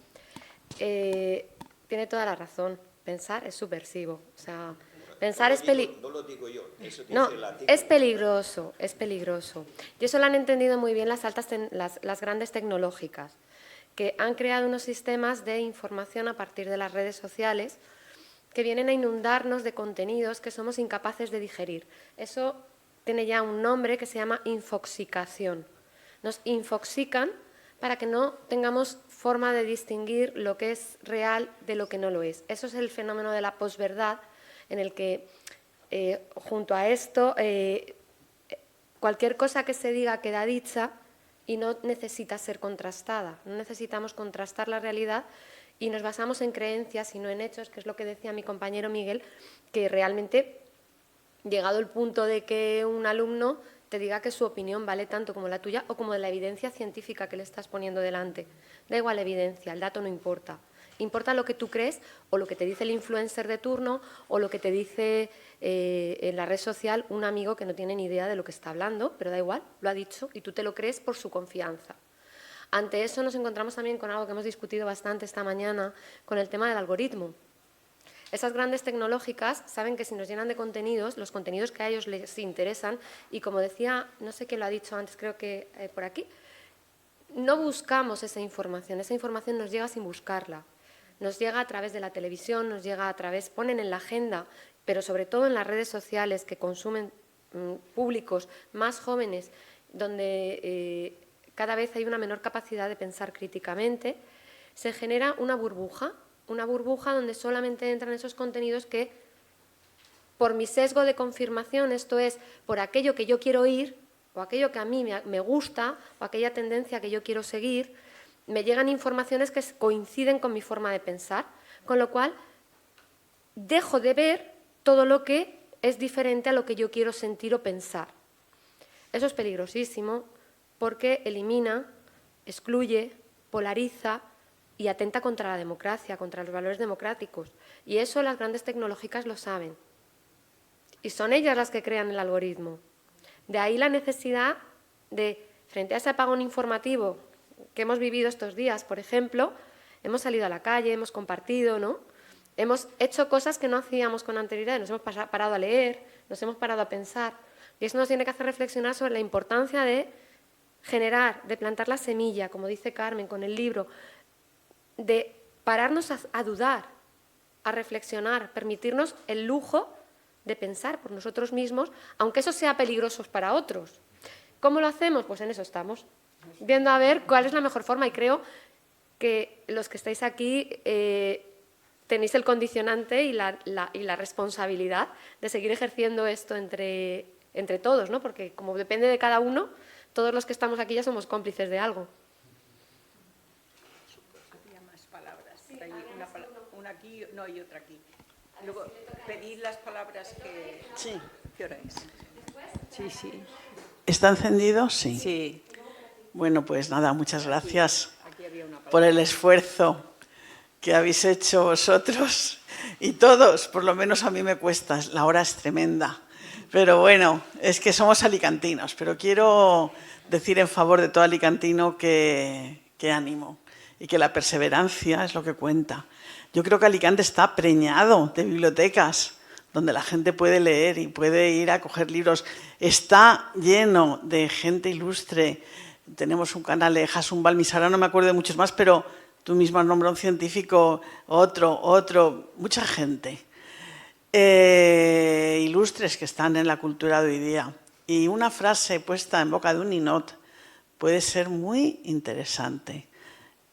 tiene toda la razón. Pensar es subversivo. O sea, pensar es peligroso. No lo digo yo, eso dice No, el artículo. es peligroso, es peligroso. Y eso lo han entendido muy bien las grandes tecnológicas, que han creado unos sistemas de información a partir de las redes sociales que vienen a inundarnos de contenidos que somos incapaces de digerir. Eso tiene ya un nombre que se llama infoxicación. Nos infoxican para que no tengamos forma de distinguir lo que es real de lo que no lo es. Eso es el fenómeno de la posverdad, en el que junto a esto cualquier cosa que se diga queda dicha y no necesita ser contrastada. No necesitamos contrastar la realidad y nos basamos en creencias y no en hechos, que es lo que decía mi compañero Miguel, que realmente, llegado el punto de que un alumno te diga que su opinión vale tanto como la tuya o como la evidencia científica que le estás poniendo delante. Da igual la evidencia, el dato no importa. Importa lo que tú crees o lo que te dice el influencer de turno o lo que te dice en la red social un amigo que no tiene ni idea de lo que está hablando, pero da igual, lo ha dicho y tú te lo crees por su confianza. Ante eso nos encontramos también con algo que hemos discutido bastante esta mañana, con el tema del algoritmo. Esas grandes tecnológicas saben que si nos llenan de contenidos, los contenidos que a ellos les interesan, y como decía, no sé quién lo ha dicho antes, creo que por aquí, no buscamos esa información nos llega sin buscarla. Nos llega a través de la televisión, nos llega a través, ponen en la agenda, pero sobre todo en las redes sociales que consumen públicos más jóvenes, donde cada vez hay una menor capacidad de pensar críticamente, se genera una burbuja donde solamente entran esos contenidos que, por mi sesgo de confirmación, esto es, por aquello que yo quiero oír, o aquello que a mí me gusta, o aquella tendencia que yo quiero seguir, me llegan informaciones que coinciden con mi forma de pensar, con lo cual dejo de ver todo lo que es diferente a lo que yo quiero sentir o pensar. Eso es peligrosísimo porque elimina, excluye, polariza y atenta contra la democracia, contra los valores democráticos. Y eso las grandes tecnológicas lo saben. Y son ellas las que crean el algoritmo. De ahí la necesidad de, frente a ese apagón informativo que hemos vivido estos días, por ejemplo, hemos salido a la calle, hemos compartido, ¿no? Hemos hecho cosas que no hacíamos con anterioridad, nos hemos parado a leer, nos hemos parado a pensar. Y eso nos tiene que hacer reflexionar sobre la importancia de generar, de plantar la semilla, como dice Carmen con el libro, de pararnos a dudar, a reflexionar, permitirnos el lujo de pensar por nosotros mismos, aunque eso sea peligroso para otros. ¿Cómo lo hacemos? Pues en eso estamos, viendo a ver cuál es la mejor forma, y creo que los que estáis aquí tenéis el condicionante y la responsabilidad de seguir ejerciendo esto entre todos, ¿no? Porque como depende de cada uno, todos los que estamos aquí ya somos cómplices de algo. Había más palabras. Una aquí, no, y otra aquí. Luego, pedid las palabras que... Sí. ¿Qué hora es? Sí, sí. ¿Está encendido? Sí. Sí. Bueno, pues nada, muchas gracias por el esfuerzo que habéis hecho vosotros y todos. Por lo menos a mí me cuesta, la hora es tremenda. Pero bueno, es que somos alicantinos, pero quiero decir en favor de todo alicantino que ánimo y que la perseverancia es lo que cuenta. Yo creo que Alicante está preñado de bibliotecas donde la gente puede leer y puede ir a coger libros. Está lleno de gente ilustre. Tenemos un canal de Hasun Balmisara, no me acuerdo de muchos más, pero tú mismo has nombrado un científico, otro, mucha gente. Ilustres que están en la cultura de hoy día. Y una frase puesta en boca de un ninot puede ser muy interesante.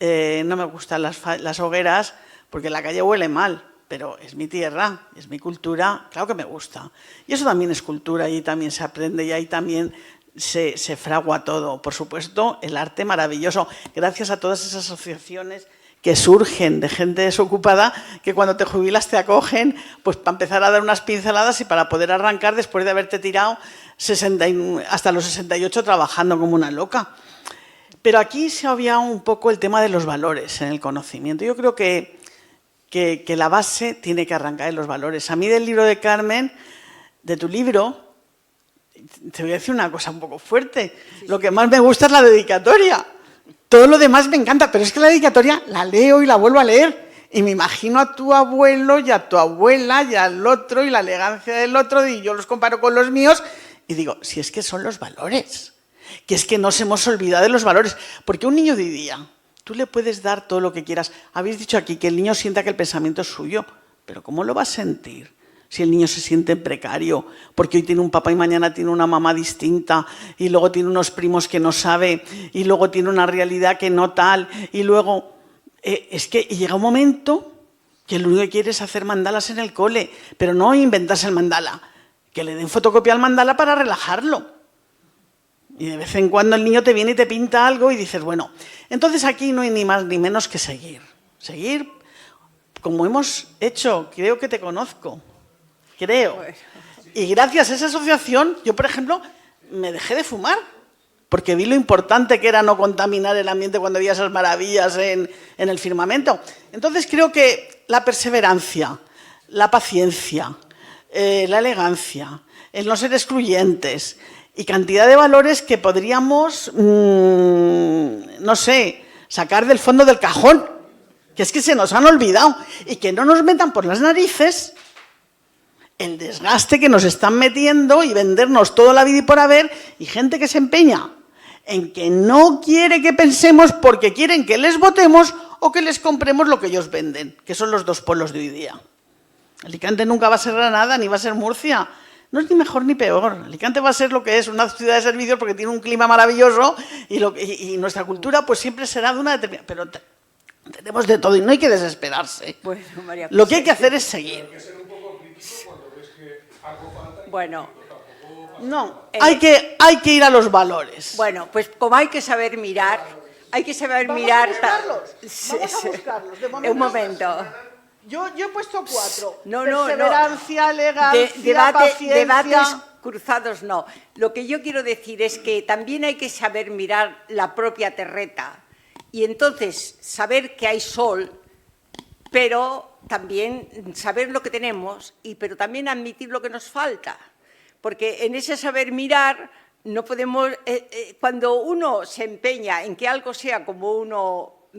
No me gustan las hogueras porque la calle huele mal, pero es mi tierra, es mi cultura, claro que me gusta. Y eso también es cultura, y también se aprende, y ahí también se fragua todo. Por supuesto, el arte maravilloso, gracias a todas esas asociaciones que surgen de gente desocupada, que cuando te jubilas te acogen, pues para empezar a dar unas pinceladas y para poder arrancar después de haberte tirado hasta los 68 trabajando como una loca. Pero aquí se ha obviado un poco el tema de los valores en el conocimiento. Yo creo que la base tiene que arrancar en los valores. A mí del libro de Carmen, de tu libro, te voy a decir una cosa un poco fuerte. Lo que más me gusta es la dedicatoria. Todo lo demás me encanta, pero es que la dedicatoria la leo y la vuelvo a leer. Y me imagino a tu abuelo y a tu abuela y al otro y la elegancia del otro, y yo los comparo con los míos y digo, si es que son los valores, que es que nos hemos olvidado de los valores. Porque un niño de hoy día, tú le puedes dar todo lo que quieras. Habéis dicho aquí que el niño sienta que el pensamiento es suyo, pero ¿cómo lo va a sentir si el niño se siente precario? Porque hoy tiene un papá y mañana tiene una mamá distinta, y luego tiene unos primos que no sabe, y luego tiene una realidad que no tal, y luego... es que llega un momento que lo único que quiere es hacer mandalas en el cole, pero no inventarse el mandala, que le den fotocopia al mandala para relajarlo. Y de vez en cuando el niño te viene y te pinta algo y dices, bueno, entonces aquí no hay ni más ni menos que seguir. Seguir como hemos hecho, creo que te conozco, creo. Y gracias a esa asociación, yo por ejemplo, me dejé de fumar. porque vi lo importante que era no contaminar el ambiente cuando había esas maravillas en el firmamento. Entonces creo que la perseverancia, la paciencia, la elegancia, el no ser excluyentes y cantidad de valores que podríamos, no sé, sacar del fondo del cajón, que es que se nos han olvidado, y que no nos metan por las narices el desgaste que nos están metiendo y vendernos toda la vida y por haber, y gente que se empeña en que no quiere que pensemos porque quieren que les votemos o que les compremos lo que ellos venden, que son los dos polos de hoy día. Alicante nunca va a ser Granada ni va a ser Murcia. No es ni mejor ni peor. Alicante va a ser lo que es, una ciudad de servicios porque tiene un clima maravilloso y nuestra cultura pues siempre será de una determinada... Pero tenemos de todo y no hay que desesperarse. Bueno, María lo que hay que hacer es seguir. Bueno, no, hay que ir a los valores. Bueno, pues como hay que saber mirar, Vamos a buscarlos. De momento, un momento. Yo he puesto 4. No. Perseverancia, elegancia, paciencia... Debates cruzados no. Lo que yo quiero decir es que también hay que saber mirar la propia terreta y entonces saber que hay sol, pero también saber lo que tenemos, pero también admitir lo que nos falta. Porque en ese saber mirar no podemos... cuando uno se empeña en que algo sea como uno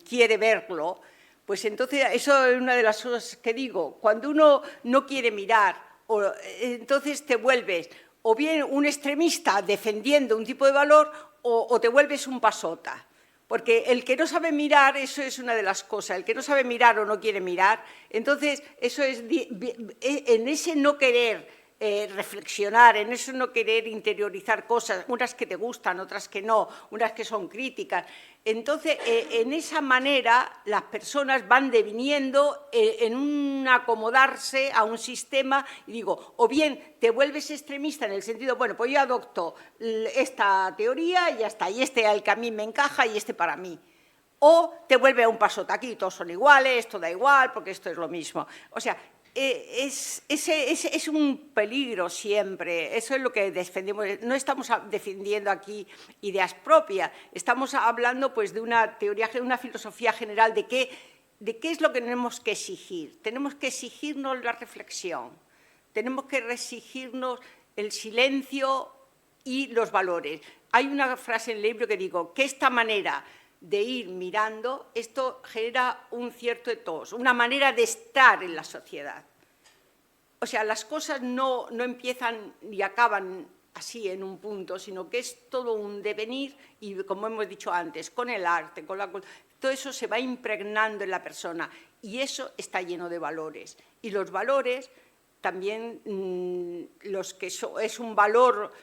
quiere verlo, pues entonces eso es una de las cosas que digo. Cuando uno no quiere mirar, entonces te vuelves o bien un extremista defendiendo un tipo de valor o te vuelves un pasota. Porque el que no sabe mirar, eso es una de las cosas, el que no sabe mirar o no quiere mirar, entonces eso es en ese no querer reflexionar, en eso no querer interiorizar cosas, unas que te gustan, otras que no, unas que son críticas. Entonces, en esa manera las personas van deviniendo en un acomodarse a un sistema, y digo, o bien te vuelves extremista en el sentido, bueno, pues yo adopto esta teoría y ya está, y este es el que a mí me encaja y este para mí. O te vuelve a un pasota, aquí todos son iguales, esto da igual, porque esto es lo mismo. O sea, es un peligro siempre, eso es lo que defendemos. No estamos defendiendo aquí ideas propias, estamos hablando pues, de una teoría, de una filosofía general de qué es lo que tenemos que exigir. Tenemos que exigirnos la reflexión, tenemos que exigirnos el silencio y los valores. Hay una frase en el libro que digo que esta manera de ir mirando, esto genera un cierto etos, una manera de estar en la sociedad. O sea, las cosas no empiezan y acaban así en un punto, sino que es todo un devenir y, como hemos dicho antes, con el arte, con la cultura, todo eso se va impregnando en la persona y eso está lleno de valores. Y los valores también, los que es un valor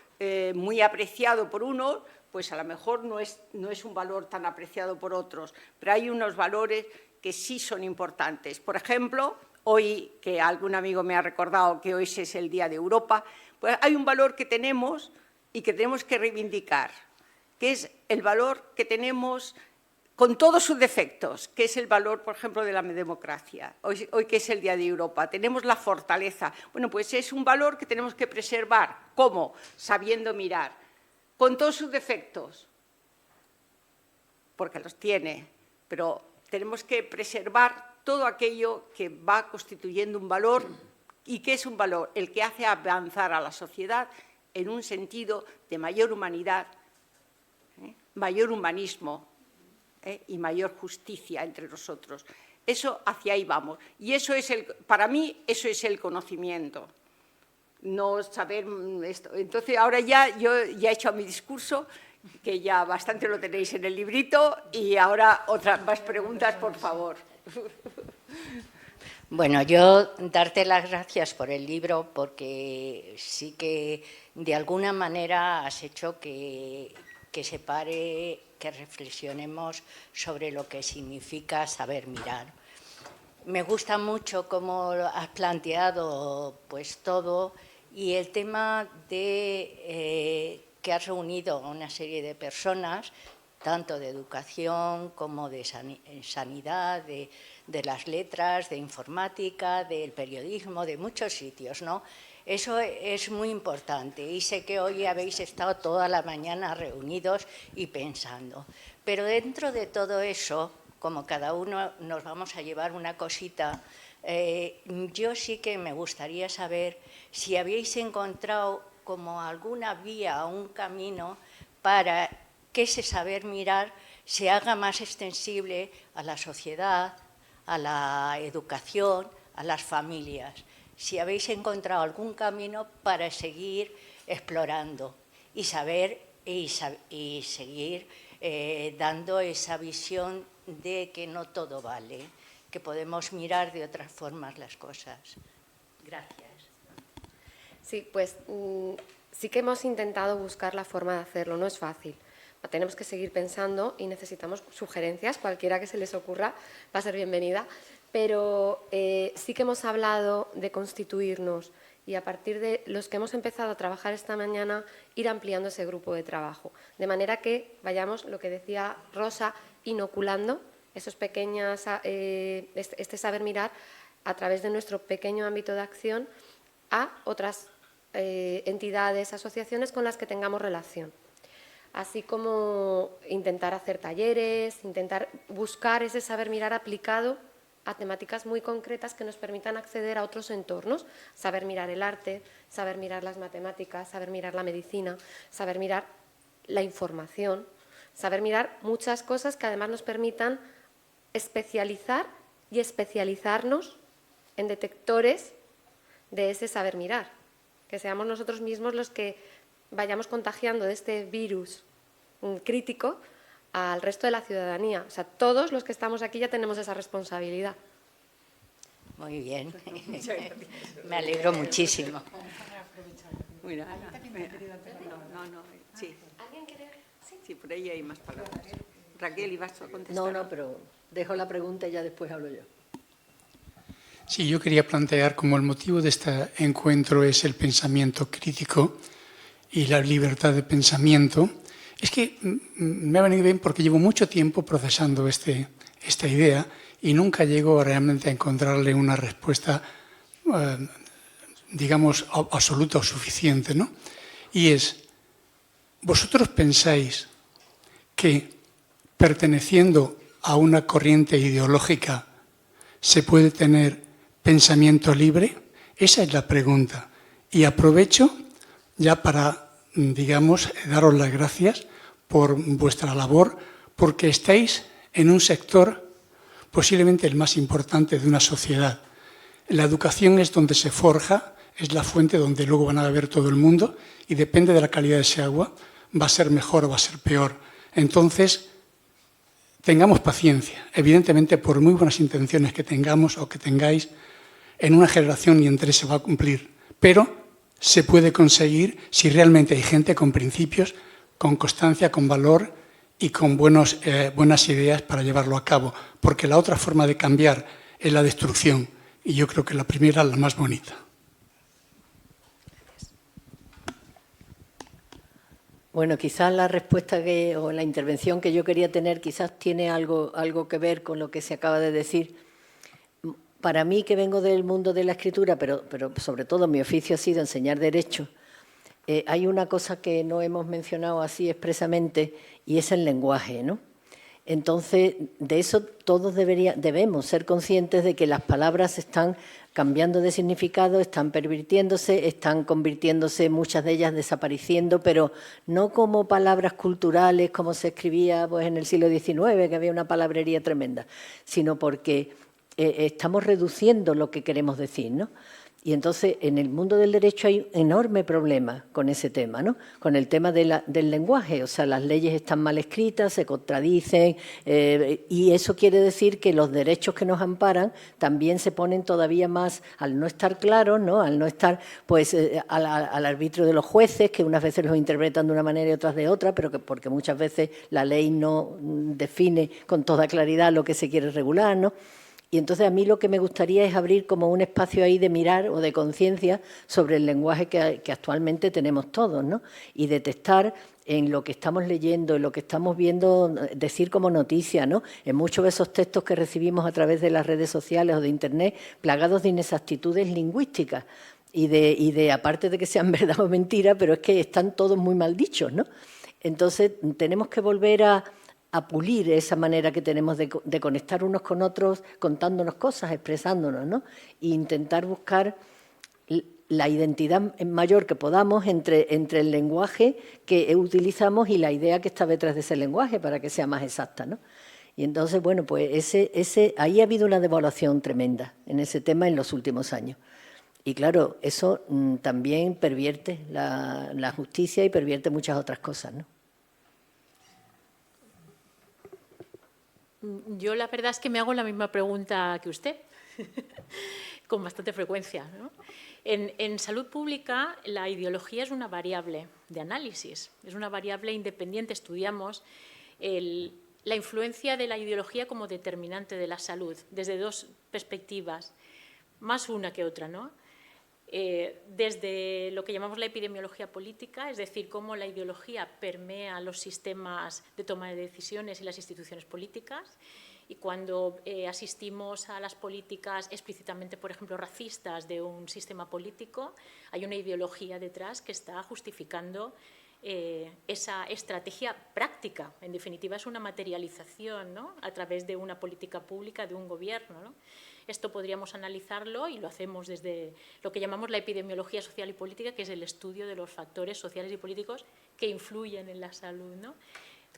muy apreciado por unos, pues a lo mejor no es un valor tan apreciado por otros, pero hay unos valores que sí son importantes. Por ejemplo, hoy, que algún amigo me ha recordado que hoy es el Día de Europa, pues hay un valor que tenemos y que tenemos que reivindicar, que es el valor que tenemos con todos sus defectos, que es el valor, por ejemplo, de la democracia. Hoy que es el Día de Europa, tenemos la fortaleza. Bueno, pues es un valor que tenemos que preservar. ¿Cómo? Sabiendo mirar. Con todos sus defectos, porque los tiene, pero tenemos que preservar todo aquello que va constituyendo un valor. ¿Y qué es un valor? El que hace avanzar a la sociedad en un sentido de mayor humanidad, mayor humanismo y mayor justicia entre nosotros. Eso, hacia ahí vamos. Y eso es para mí, eso es el conocimiento. No saber esto. Entonces, ahora yo ya he hecho mi discurso, que ya bastante lo tenéis en el librito, y ahora otras más preguntas, por favor. Bueno, yo darte las gracias por el libro, porque sí que de alguna manera has hecho que se pare, que reflexionemos sobre lo que significa saber mirar. Me gusta mucho cómo has planteado pues todo, y el tema de que has reunido a una serie de personas, tanto de educación como de sanidad, de las letras, de informática, del periodismo, de muchos sitios, ¿no? Eso es muy importante y sé que hoy habéis estado toda la mañana reunidos y pensando. Pero dentro de todo eso, como cada uno nos vamos a llevar una cosita, yo sí que me gustaría saber si habéis encontrado como alguna vía o un camino para que ese saber mirar se haga más extensible a la sociedad, a la educación, a las familias. Si habéis encontrado algún camino para seguir explorando y saber y seguir dando esa visión de que no todo vale, que podemos mirar de otras formas las cosas. Gracias. Sí, pues sí que hemos intentado buscar la forma de hacerlo, no es fácil. Tenemos que seguir pensando y necesitamos sugerencias, cualquiera que se les ocurra va a ser bienvenida, pero sí que hemos hablado de constituirnos y a partir de los que hemos empezado a trabajar esta mañana, ir ampliando ese grupo de trabajo, de manera que vayamos, lo que decía Rosa, inoculando esos pequeños, este saber mirar a través de nuestro pequeño ámbito de acción a otras entidades, asociaciones con las que tengamos relación. Así como intentar hacer talleres, intentar buscar ese saber mirar aplicado a temáticas muy concretas que nos permitan acceder a otros entornos, saber mirar el arte, saber mirar las matemáticas, saber mirar la medicina, saber mirar la información, saber mirar muchas cosas que además nos permitan especializar y especializarnos en detectores de ese saber mirar, que seamos nosotros mismos los que vayamos contagiando de este virus crítico al resto de la ciudadanía. O sea, todos los que estamos aquí ya tenemos esa responsabilidad. Muy bien. Me alegro muchísimo. Mira, sí. ¿Alguien quiere? Sí, por ahí hay más palabras. Raquel, ¿ibas a contestar? No, pero dejo la pregunta y ya después hablo yo. Sí, yo quería plantear como el motivo de este encuentro es el pensamiento crítico y la libertad de pensamiento. Es que me ha venido bien porque llevo mucho tiempo procesando esta idea y nunca llego realmente a encontrarle una respuesta, digamos, absoluta o suficiente, ¿no? Y es, ¿vosotros pensáis que perteneciendo a una corriente ideológica se puede tener pensamiento libre? Esa es la pregunta. Y aprovecho ya para, digamos, daros las gracias por vuestra labor, porque estáis en un sector posiblemente el más importante de una sociedad. La educación es donde se forja, es la fuente donde luego van a beber todo el mundo y depende de la calidad de ese agua, va a ser mejor o va a ser peor. Entonces, tengamos paciencia. Evidentemente, por muy buenas intenciones que tengamos o que tengáis, en una generación y en 3 se va a cumplir. Pero se puede conseguir si realmente hay gente con principios, con constancia, con valor y con buenas ideas para llevarlo a cabo. Porque la otra forma de cambiar es la destrucción. Y yo creo que la primera es la más bonita. Bueno, quizás la respuesta o la intervención que yo quería tener quizás tiene algo que ver con lo que se acaba de decir. Para mí, que vengo del mundo de la escritura, pero sobre todo mi oficio ha sido enseñar Derecho, hay una cosa que no hemos mencionado así expresamente y es el lenguaje, ¿no? Entonces, de eso todos debemos ser conscientes de que las palabras están cambiando de significado, están pervirtiéndose, están convirtiéndose, muchas de ellas desapareciendo, pero no como palabras culturales, como se escribía pues, en el siglo XIX, que había una palabrería tremenda, sino porque estamos reduciendo lo que queremos decir, ¿no? Y entonces, en el mundo del derecho hay un enorme problema con ese tema, ¿no? Con el tema del lenguaje. O sea, las leyes están mal escritas, se contradicen, y eso quiere decir que los derechos que nos amparan también se ponen todavía más, al no estar claros, ¿no? Al no estar pues, al arbitrio de los jueces, que unas veces los interpretan de una manera y otras de otra, pero porque muchas veces la ley no define con toda claridad lo que se quiere regular, ¿no? Y entonces a mí lo que me gustaría es abrir como un espacio ahí de mirar o de conciencia sobre el lenguaje que actualmente tenemos todos, ¿no? Y detectar en lo que estamos leyendo, en lo que estamos viendo, decir como noticia, ¿no? En muchos de esos textos que recibimos a través de las redes sociales o de Internet, plagados de inexactitudes lingüísticas. aparte de que sean verdad o mentira, pero es que están todos muy mal dichos, ¿no? Entonces, tenemos que volver a pulir esa manera que tenemos de conectar unos con otros, contándonos cosas, expresándonos, ¿no? E intentar buscar la identidad mayor que podamos entre el lenguaje que utilizamos y la idea que está detrás de ese lenguaje para que sea más exacta, ¿no? Y entonces, bueno, pues ahí ha habido una devaluación tremenda en ese tema en los últimos años. Y claro, eso también pervierte la justicia y pervierte muchas otras cosas, ¿no? Yo la verdad es que me hago la misma pregunta que usted, con bastante frecuencia, ¿no? En salud pública la ideología es una variable de análisis, es una variable independiente. Estudiamos la influencia de la ideología como determinante de la salud, desde dos perspectivas, más una que otra, ¿no? Desde lo que llamamos la epidemiología política, es decir, cómo la ideología permea los sistemas de toma de decisiones y las instituciones políticas, y cuando asistimos a las políticas explícitamente, por ejemplo, racistas de un sistema político, hay una ideología detrás que está justificando esa estrategia práctica. En definitiva, es una materialización, ¿no?, a través de una política pública, de un gobierno, ¿no? Esto podríamos analizarlo y lo hacemos desde lo que llamamos la epidemiología social y política, que es el estudio de los factores sociales y políticos que influyen en la salud, ¿no?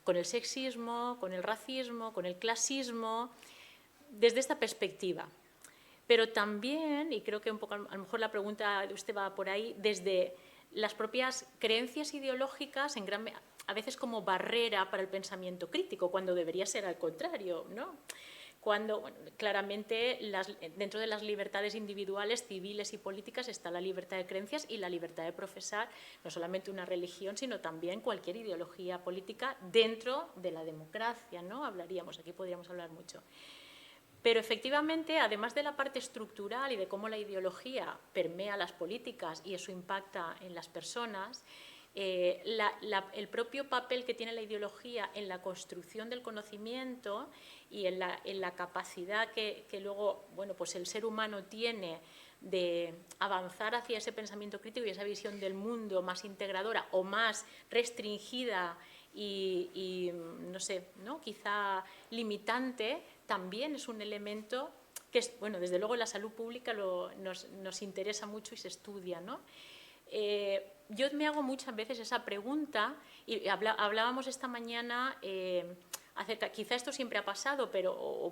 Con el sexismo, con el racismo, con el clasismo, desde esta perspectiva. Pero también, y creo que un poco, a lo mejor la pregunta de usted va por ahí, desde las propias creencias ideológicas, a veces como barrera para el pensamiento crítico, cuando debería ser al contrario, ¿no? Cuando, bueno, claramente, dentro de las libertades individuales, civiles y políticas está la libertad de creencias y la libertad de profesar no solamente una religión, sino también cualquier ideología política dentro de la democracia, ¿no? Aquí podríamos hablar mucho. Pero efectivamente, además de la parte estructural y de cómo la ideología permea las políticas y eso impacta en las personas, el propio papel que tiene la ideología en la construcción del conocimiento y en la capacidad que luego, bueno, pues el ser humano tiene de avanzar hacia ese pensamiento crítico y esa visión del mundo más integradora o más restringida y no sé, ¿no?, quizá limitante, también es un elemento que, bueno, desde luego en la salud pública nos interesa mucho y se estudia, ¿no? Yo me hago muchas veces esa pregunta y hablábamos esta mañana acerca, quizá esto siempre ha pasado, pero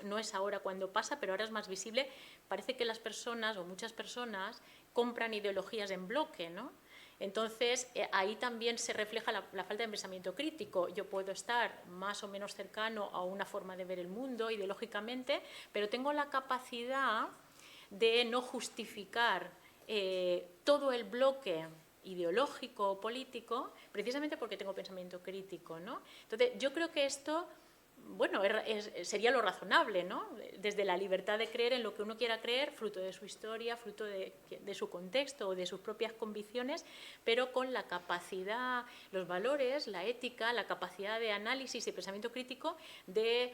no es ahora cuando pasa, pero ahora es más visible. Parece que las personas o muchas personas compran ideologías en bloque, ¿no? Entonces, ahí también se refleja la falta de pensamiento crítico. Yo puedo estar más o menos cercano a una forma de ver el mundo ideológicamente, pero tengo la capacidad de no justificar todo el bloque ideológico o político, precisamente porque tengo pensamiento crítico, ¿no? Entonces, yo creo que esto, bueno, sería lo razonable, ¿no? Desde la libertad de creer en lo que uno quiera creer, fruto de su historia, fruto de su contexto o de sus propias convicciones, pero con la capacidad, los valores, la ética, la capacidad de análisis y pensamiento crítico de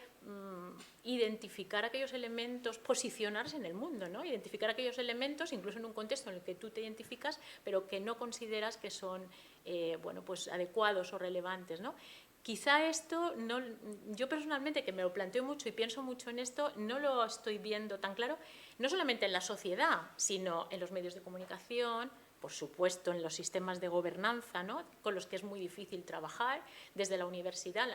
identificar aquellos elementos, posicionarse en el mundo, ¿no? Identificar aquellos elementos, incluso en un contexto en el que tú te identificas, pero que no consideras que son bueno, pues adecuados o relevantes, ¿no? Quizá esto, yo personalmente, que me lo planteo mucho y pienso mucho en esto, no lo estoy viendo tan claro, no solamente en la sociedad, sino en los medios de comunicación, por supuesto en los sistemas de gobernanza, ¿no?, con los que es muy difícil trabajar, desde la universidad.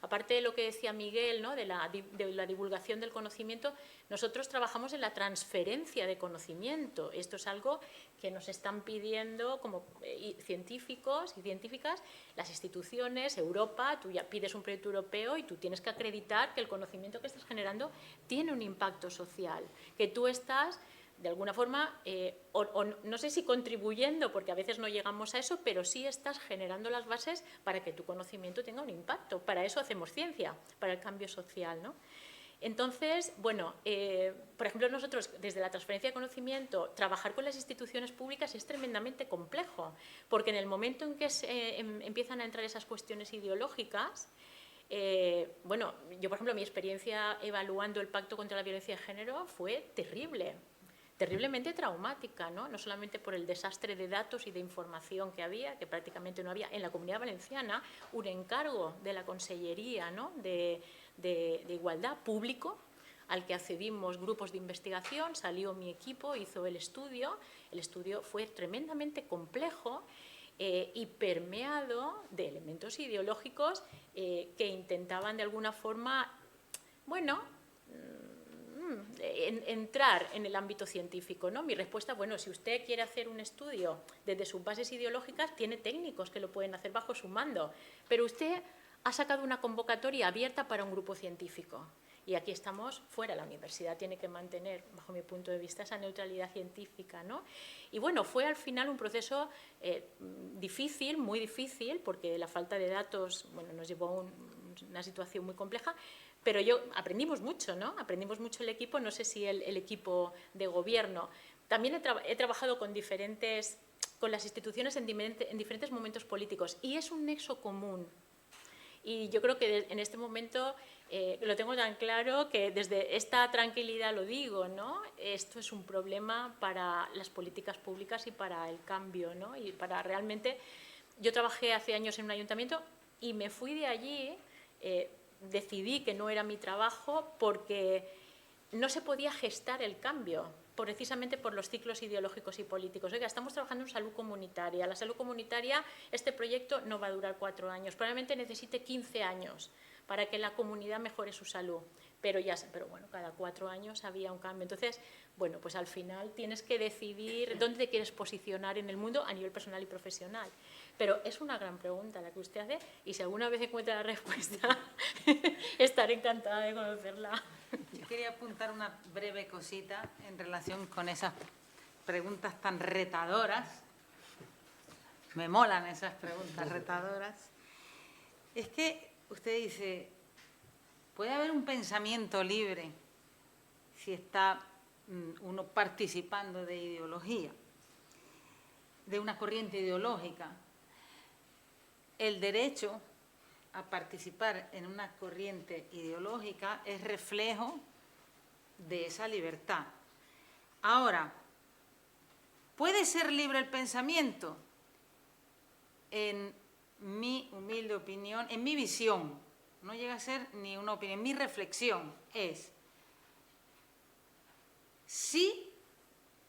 Aparte de lo que decía Miguel, ¿no?, de la divulgación del conocimiento, nosotros trabajamos en la transferencia de conocimiento. Esto es algo que nos están pidiendo como científicos y científicas, las instituciones, Europa. Tú ya pides un proyecto europeo y tú tienes que acreditar que el conocimiento que estás generando tiene un impacto social, que tú estás de alguna forma, no sé si contribuyendo, porque a veces no llegamos a eso, pero sí estás generando las bases para que tu conocimiento tenga un impacto. Para eso hacemos ciencia, para el cambio social, ¿no? Entonces, bueno, por ejemplo, nosotros desde la transferencia de conocimiento, trabajar con las instituciones públicas es tremendamente complejo, porque en el momento en que empiezan a entrar esas cuestiones ideológicas, bueno, yo por ejemplo mi experiencia evaluando el Pacto contra la Violencia de Género fue terrible. terriblemente traumática, ¿no? No solamente por el desastre de datos y de información que había, que prácticamente no había. En la Comunidad Valenciana, un encargo de la Consellería, ¿no?, de Igualdad público, al que accedimos grupos de investigación, salió mi equipo, hizo el estudio fue tremendamente complejo y permeado de elementos ideológicos que intentaban de alguna forma, bueno, entrar en el ámbito científico, ¿no? Mi respuesta, bueno, si usted quiere hacer un estudio desde sus bases ideológicas, tiene técnicos que lo pueden hacer bajo su mando, pero usted ha sacado una convocatoria abierta para un grupo científico. Y aquí estamos fuera, la universidad tiene que mantener, bajo mi punto de vista, esa neutralidad científica, ¿no? Y bueno, fue al final un proceso difícil, muy difícil, porque la falta de datos, bueno, nos llevó a una situación muy compleja, pero aprendimos mucho, ¿no? Aprendimos mucho el equipo, no sé si el equipo de gobierno. También he trabajado con las instituciones en diferentes momentos políticos, y es un nexo común. Y yo creo que en este momento lo tengo tan claro que desde esta tranquilidad lo digo, ¿no? Esto es un problema para las políticas públicas y para el cambio, ¿no? Y para realmente... Yo trabajé hace años en un ayuntamiento y me fui de allí, decidí que no era mi trabajo porque no se podía gestar el cambio, precisamente por los ciclos ideológicos y políticos. Oiga, estamos trabajando en salud comunitaria. La salud comunitaria, este proyecto no va a durar 4 años, probablemente necesite 15 años para que la comunidad mejore su salud. Pero bueno, cada 4 años había un cambio. Entonces, bueno, pues al final tienes que decidir dónde te quieres posicionar en el mundo a nivel personal y profesional. Pero es una gran pregunta la que usted hace, y si alguna vez encuentra la respuesta, estaré encantada de conocerla. Yo quería apuntar una breve cosita en relación con esas preguntas tan retadoras. Me molan esas preguntas retadoras. Es que usted dice, ¿puede haber un pensamiento libre si está uno participando de ideología, de una corriente ideológica? El derecho a participar en una corriente ideológica es reflejo de esa libertad. Ahora, ¿puede ser libre el pensamiento? En mi humilde opinión, en mi visión, no llega a ser ni una opinión, mi reflexión es sí,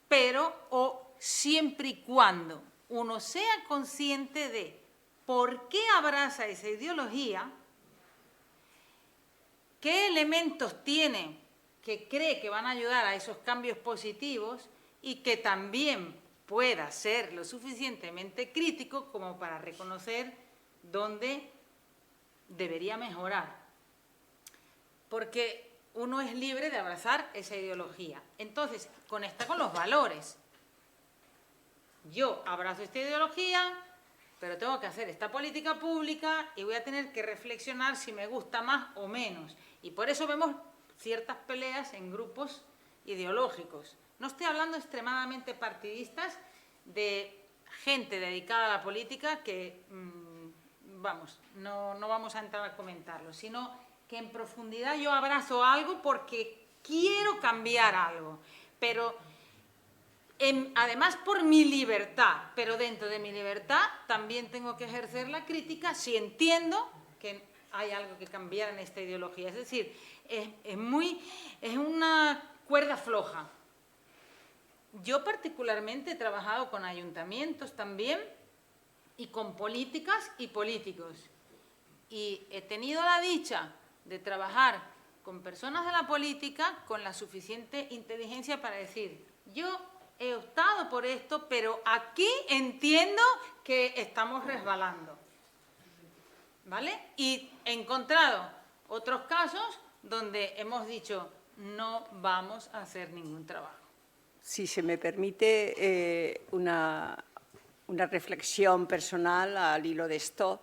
pero o siempre y cuando uno sea consciente de por qué abraza esa ideología, qué elementos tiene que cree que van a ayudar a esos cambios positivos y que también pueda ser lo suficientemente crítico como para reconocer dónde debería mejorar. Porque uno es libre de abrazar esa ideología. Entonces, conecta con los valores. Yo abrazo esta ideología, pero tengo que hacer esta política pública y voy a tener que reflexionar si me gusta más o menos. Y por eso vemos ciertas peleas en grupos ideológicos. No estoy hablando extremadamente partidistas de gente dedicada a la política que, vamos, no vamos a entrar a comentarlo, sino que en profundidad yo abrazo algo porque quiero cambiar algo, pero además por mi libertad, pero dentro de mi libertad también tengo que ejercer la crítica si entiendo que hay algo que cambiar en esta ideología. Es decir, es una cuerda floja. Yo particularmente he trabajado con ayuntamientos también y con políticas y políticos. Y he tenido la dicha de trabajar con personas de la política con la suficiente inteligencia para decir, yo he optado por esto, pero aquí entiendo que estamos resbalando. ¿Vale? Y he encontrado otros casos donde hemos dicho, no vamos a hacer ningún trabajo. Si se me permite una reflexión personal al hilo de esto,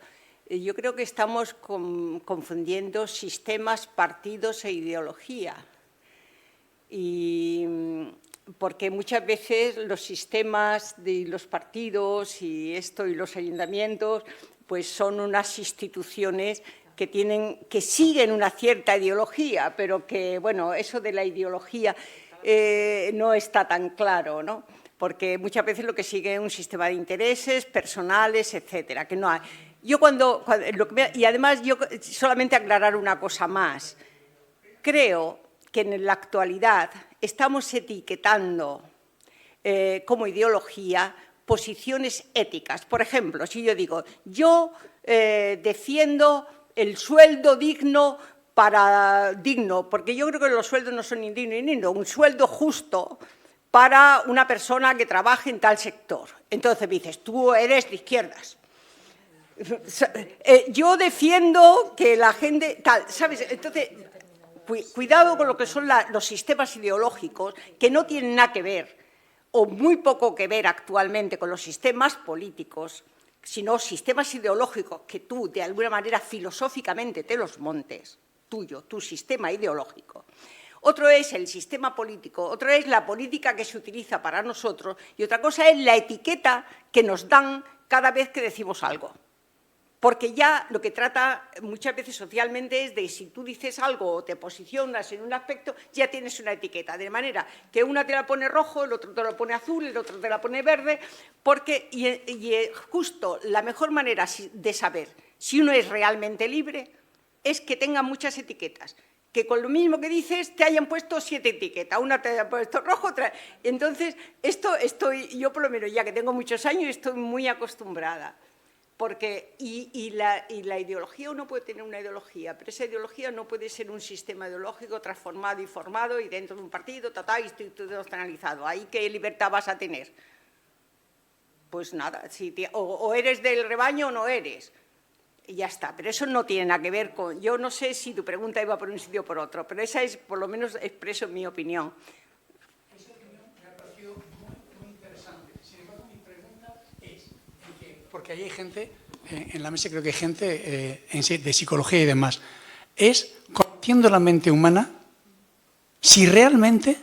yo creo que estamos confundiendo sistemas, partidos e ideología. Porque muchas veces los sistemas de los partidos y los ayuntamientos pues son unas instituciones que siguen una cierta ideología, pero que, bueno, eso de la ideología... no está tan claro, ¿no? Porque muchas veces lo que sigue es un sistema de intereses personales, etcétera, que no hay. Yo y además yo solamente aclarar una cosa más. Creo que en la actualidad estamos etiquetando como ideología posiciones éticas. Por ejemplo, si yo digo, yo defiendo el sueldo digno porque yo creo que los sueldos no son ni dignos ni dignos, un sueldo justo para una persona que trabaje en tal sector. Entonces me dices, tú eres de izquierdas. Yo defiendo que la gente tal, ¿sabes? Entonces, cuidado con lo que son los sistemas ideológicos que no tienen nada que ver o muy poco que ver actualmente con los sistemas políticos, sino sistemas ideológicos que tú, de alguna manera, filosóficamente te los montes, tu sistema ideológico. Otro es el sistema político, otro es la política que se utiliza para nosotros y otra cosa es la etiqueta que nos dan cada vez que decimos algo. Porque ya lo que trata muchas veces socialmente es de si tú dices algo o te posicionas en un aspecto, ya tienes una etiqueta. De manera que una te la pone rojo, el otro te la pone azul, el otro te la pone verde, y justo la mejor manera de saber si uno es realmente libre es que tenga muchas etiquetas. Que con lo mismo que dices te hayan puesto 7 etiquetas, una te haya puesto rojo, otra. Entonces, yo por lo menos ya que tengo muchos años estoy muy acostumbrada. Porque, y la ideología, uno puede tener una ideología, pero esa ideología no puede ser un sistema ideológico transformado y formado y dentro de un partido, institucionalizado. ¿Ahí qué libertad vas a tener? Pues nada, o eres del rebaño o no eres. Y ya está, pero eso no tiene nada que ver con... Yo no sé si tu pregunta iba por un sitio o por otro, pero esa es, por lo menos, expreso mi opinión. Esa opinión me ha parecido muy interesante. Sin embargo, mi pregunta es, porque ahí hay gente, en la mesa creo que hay gente de psicología y demás, es, conociendo la mente humana, si realmente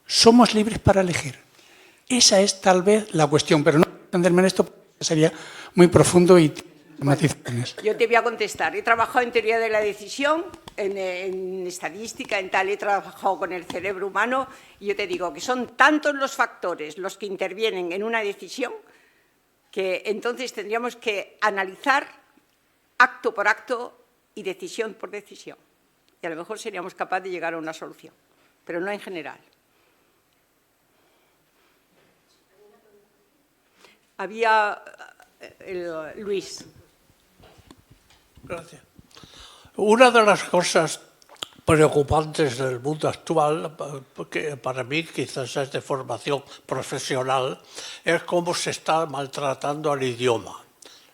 somos libres para elegir. Esa es tal vez la cuestión, pero no entenderme en esto porque sería muy profundo y... Bueno, yo te voy a contestar. He trabajado en teoría de la decisión, en estadística, en tal, he trabajado con el cerebro humano y yo te digo que son tantos los factores los que intervienen en una decisión que entonces tendríamos que analizar acto por acto y decisión por decisión. Y a lo mejor seríamos capaces de llegar a una solución, pero no en general. Había Luis. Gracias. Una de las cosas preocupantes del mundo actual, que para mí quizás es de formación profesional, es cómo se está maltratando al idioma.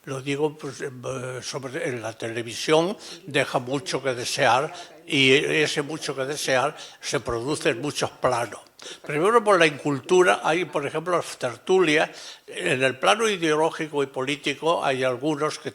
Lo digo pues, en la televisión deja mucho que desear y ese mucho que desear se produce en muchos planos. Primero por la incultura, hay por ejemplo las tertulias, en el plano ideológico y político hay algunos que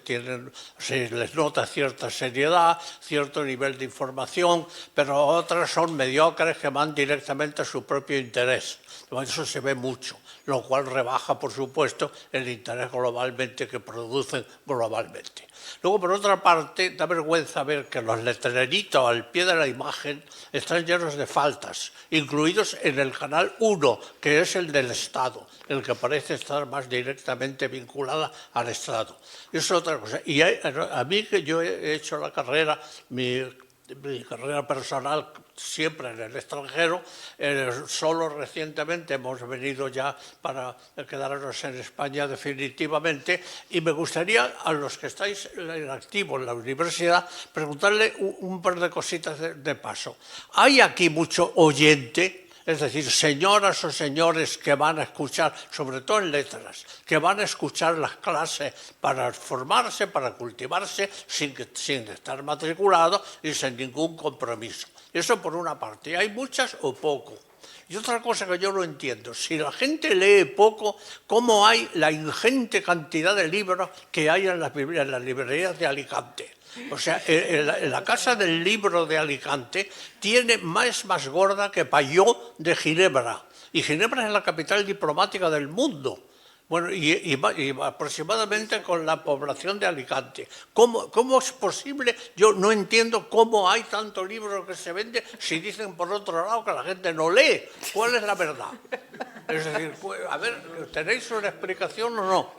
se les nota cierta seriedad, cierto nivel de información, pero otras son mediocres que van directamente a su propio interés. Eso se ve mucho, lo cual rebaja, por supuesto, el interés globalmente que producen globalmente. Luego, por otra parte, da vergüenza ver que los letreritos al pie de la imagen están llenos de faltas, incluidos en el canal 1, que es el del Estado, el que parece estar más directamente vinculada al Estado. Eso es otra cosa. Y a mí, que yo he hecho la carrera, mi carrera personal siempre en el extranjero, solo recientemente hemos venido ya para quedarnos en España definitivamente y me gustaría a los que estáis en activo en la universidad preguntarle un par de cositas de paso. ¿Hay aquí mucho oyente? Es decir, señoras o señores que van a escuchar, sobre todo en letras, que van a escuchar las clases para formarse, para cultivarse, sin estar matriculados y sin ningún compromiso. Eso por una parte. ¿Hay muchas o poco? Y otra cosa que yo no entiendo, si la gente lee poco, ¿cómo hay la ingente cantidad de libros que hay en las librerías de Alicante? O sea, la Casa del Libro de Alicante es más gorda que Payó de Ginebra. Y Ginebra es la capital diplomática del mundo. Bueno, y aproximadamente con la población de Alicante. ¿Cómo es posible? Yo no entiendo cómo hay tanto libro que se vende si dicen por otro lado que la gente no lee. ¿Cuál es la verdad? Es decir, a ver, ¿tenéis una explicación o no?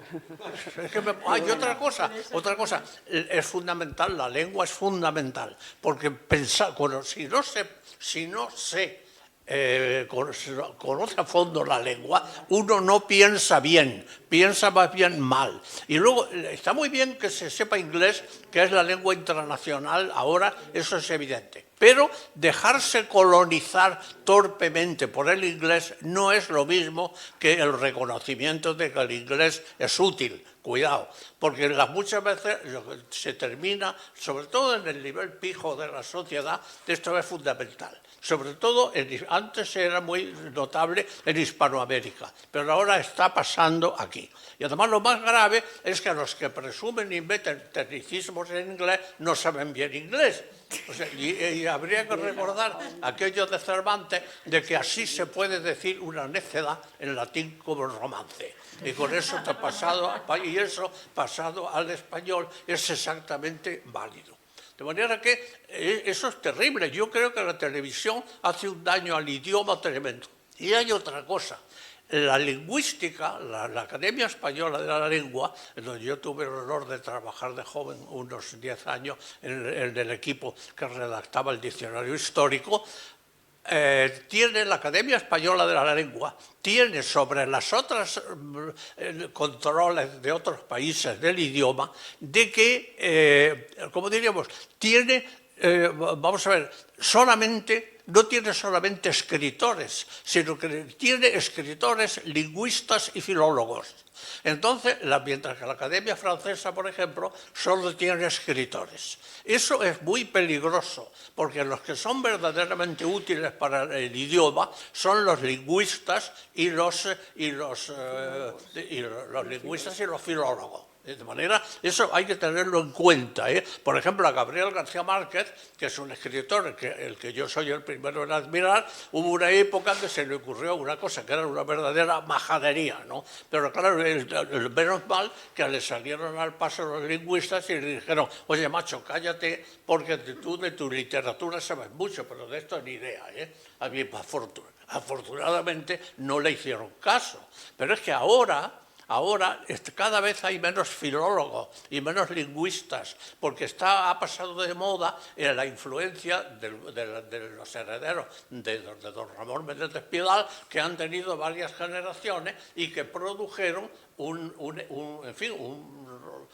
Es que hay otra cosa, es fundamental, la lengua es fundamental, porque pensar, bueno, si no se conoce a fondo la lengua, uno no piensa bien, piensa más bien mal. Y luego está muy bien que se sepa inglés, que es la lengua internacional ahora, eso es evidente. Pero dejarse colonizar torpemente por el inglés no es lo mismo que el reconocimiento de que el inglés es útil. Cuidado, porque muchas veces se termina, sobre todo en el nivel pijo de la sociedad, esto es fundamental. Sobre todo, antes era muy notable en Hispanoamérica, pero ahora está pasando aquí. Y además lo más grave es que los que presumen y meten tecnicismos en inglés no saben bien inglés. O sea, y habría que recordar aquello de Cervantes de que así se puede decir una necedad en latín como el romance. Y con eso pasado al español es exactamente válido. De manera que eso es terrible. Yo creo que la televisión hace un daño al idioma tremendo. Y hay otra cosa. La lingüística, la Academia Española de la Lengua, en donde yo tuve el honor de trabajar de joven unos 10 años en el equipo que redactaba el diccionario histórico, tiene la Academia Española de la Lengua, tiene sobre las otras controles de otros países del idioma, de que, como diríamos, tiene, vamos a ver, no tiene solamente escritores, sino que tiene escritores, lingüistas y filólogos. Entonces, mientras que la Academia Francesa, por ejemplo, solo tiene escritores. Eso es muy peligroso, porque los que son verdaderamente útiles para el idioma son los lingüistas y los filólogos. De manera, eso hay que tenerlo en cuenta, ¿eh? Por ejemplo, a Gabriel García Márquez, que es un escritor el que yo soy el primero en admirar, hubo una época en que se le ocurrió una cosa que era una verdadera majadería, ¿no? Pero claro, menos mal que le salieron al paso los lingüistas y le dijeron: oye, macho, cállate, porque tú de tu literatura sabes mucho, pero de esto ni idea, ¿eh? A mí, afortunadamente, no le hicieron caso. Pero es que ahora cada vez hay menos filólogos y menos lingüistas, porque ha pasado de moda la influencia de los herederos de don Ramón Menéndez Pidal, que han tenido varias generaciones y que produjeron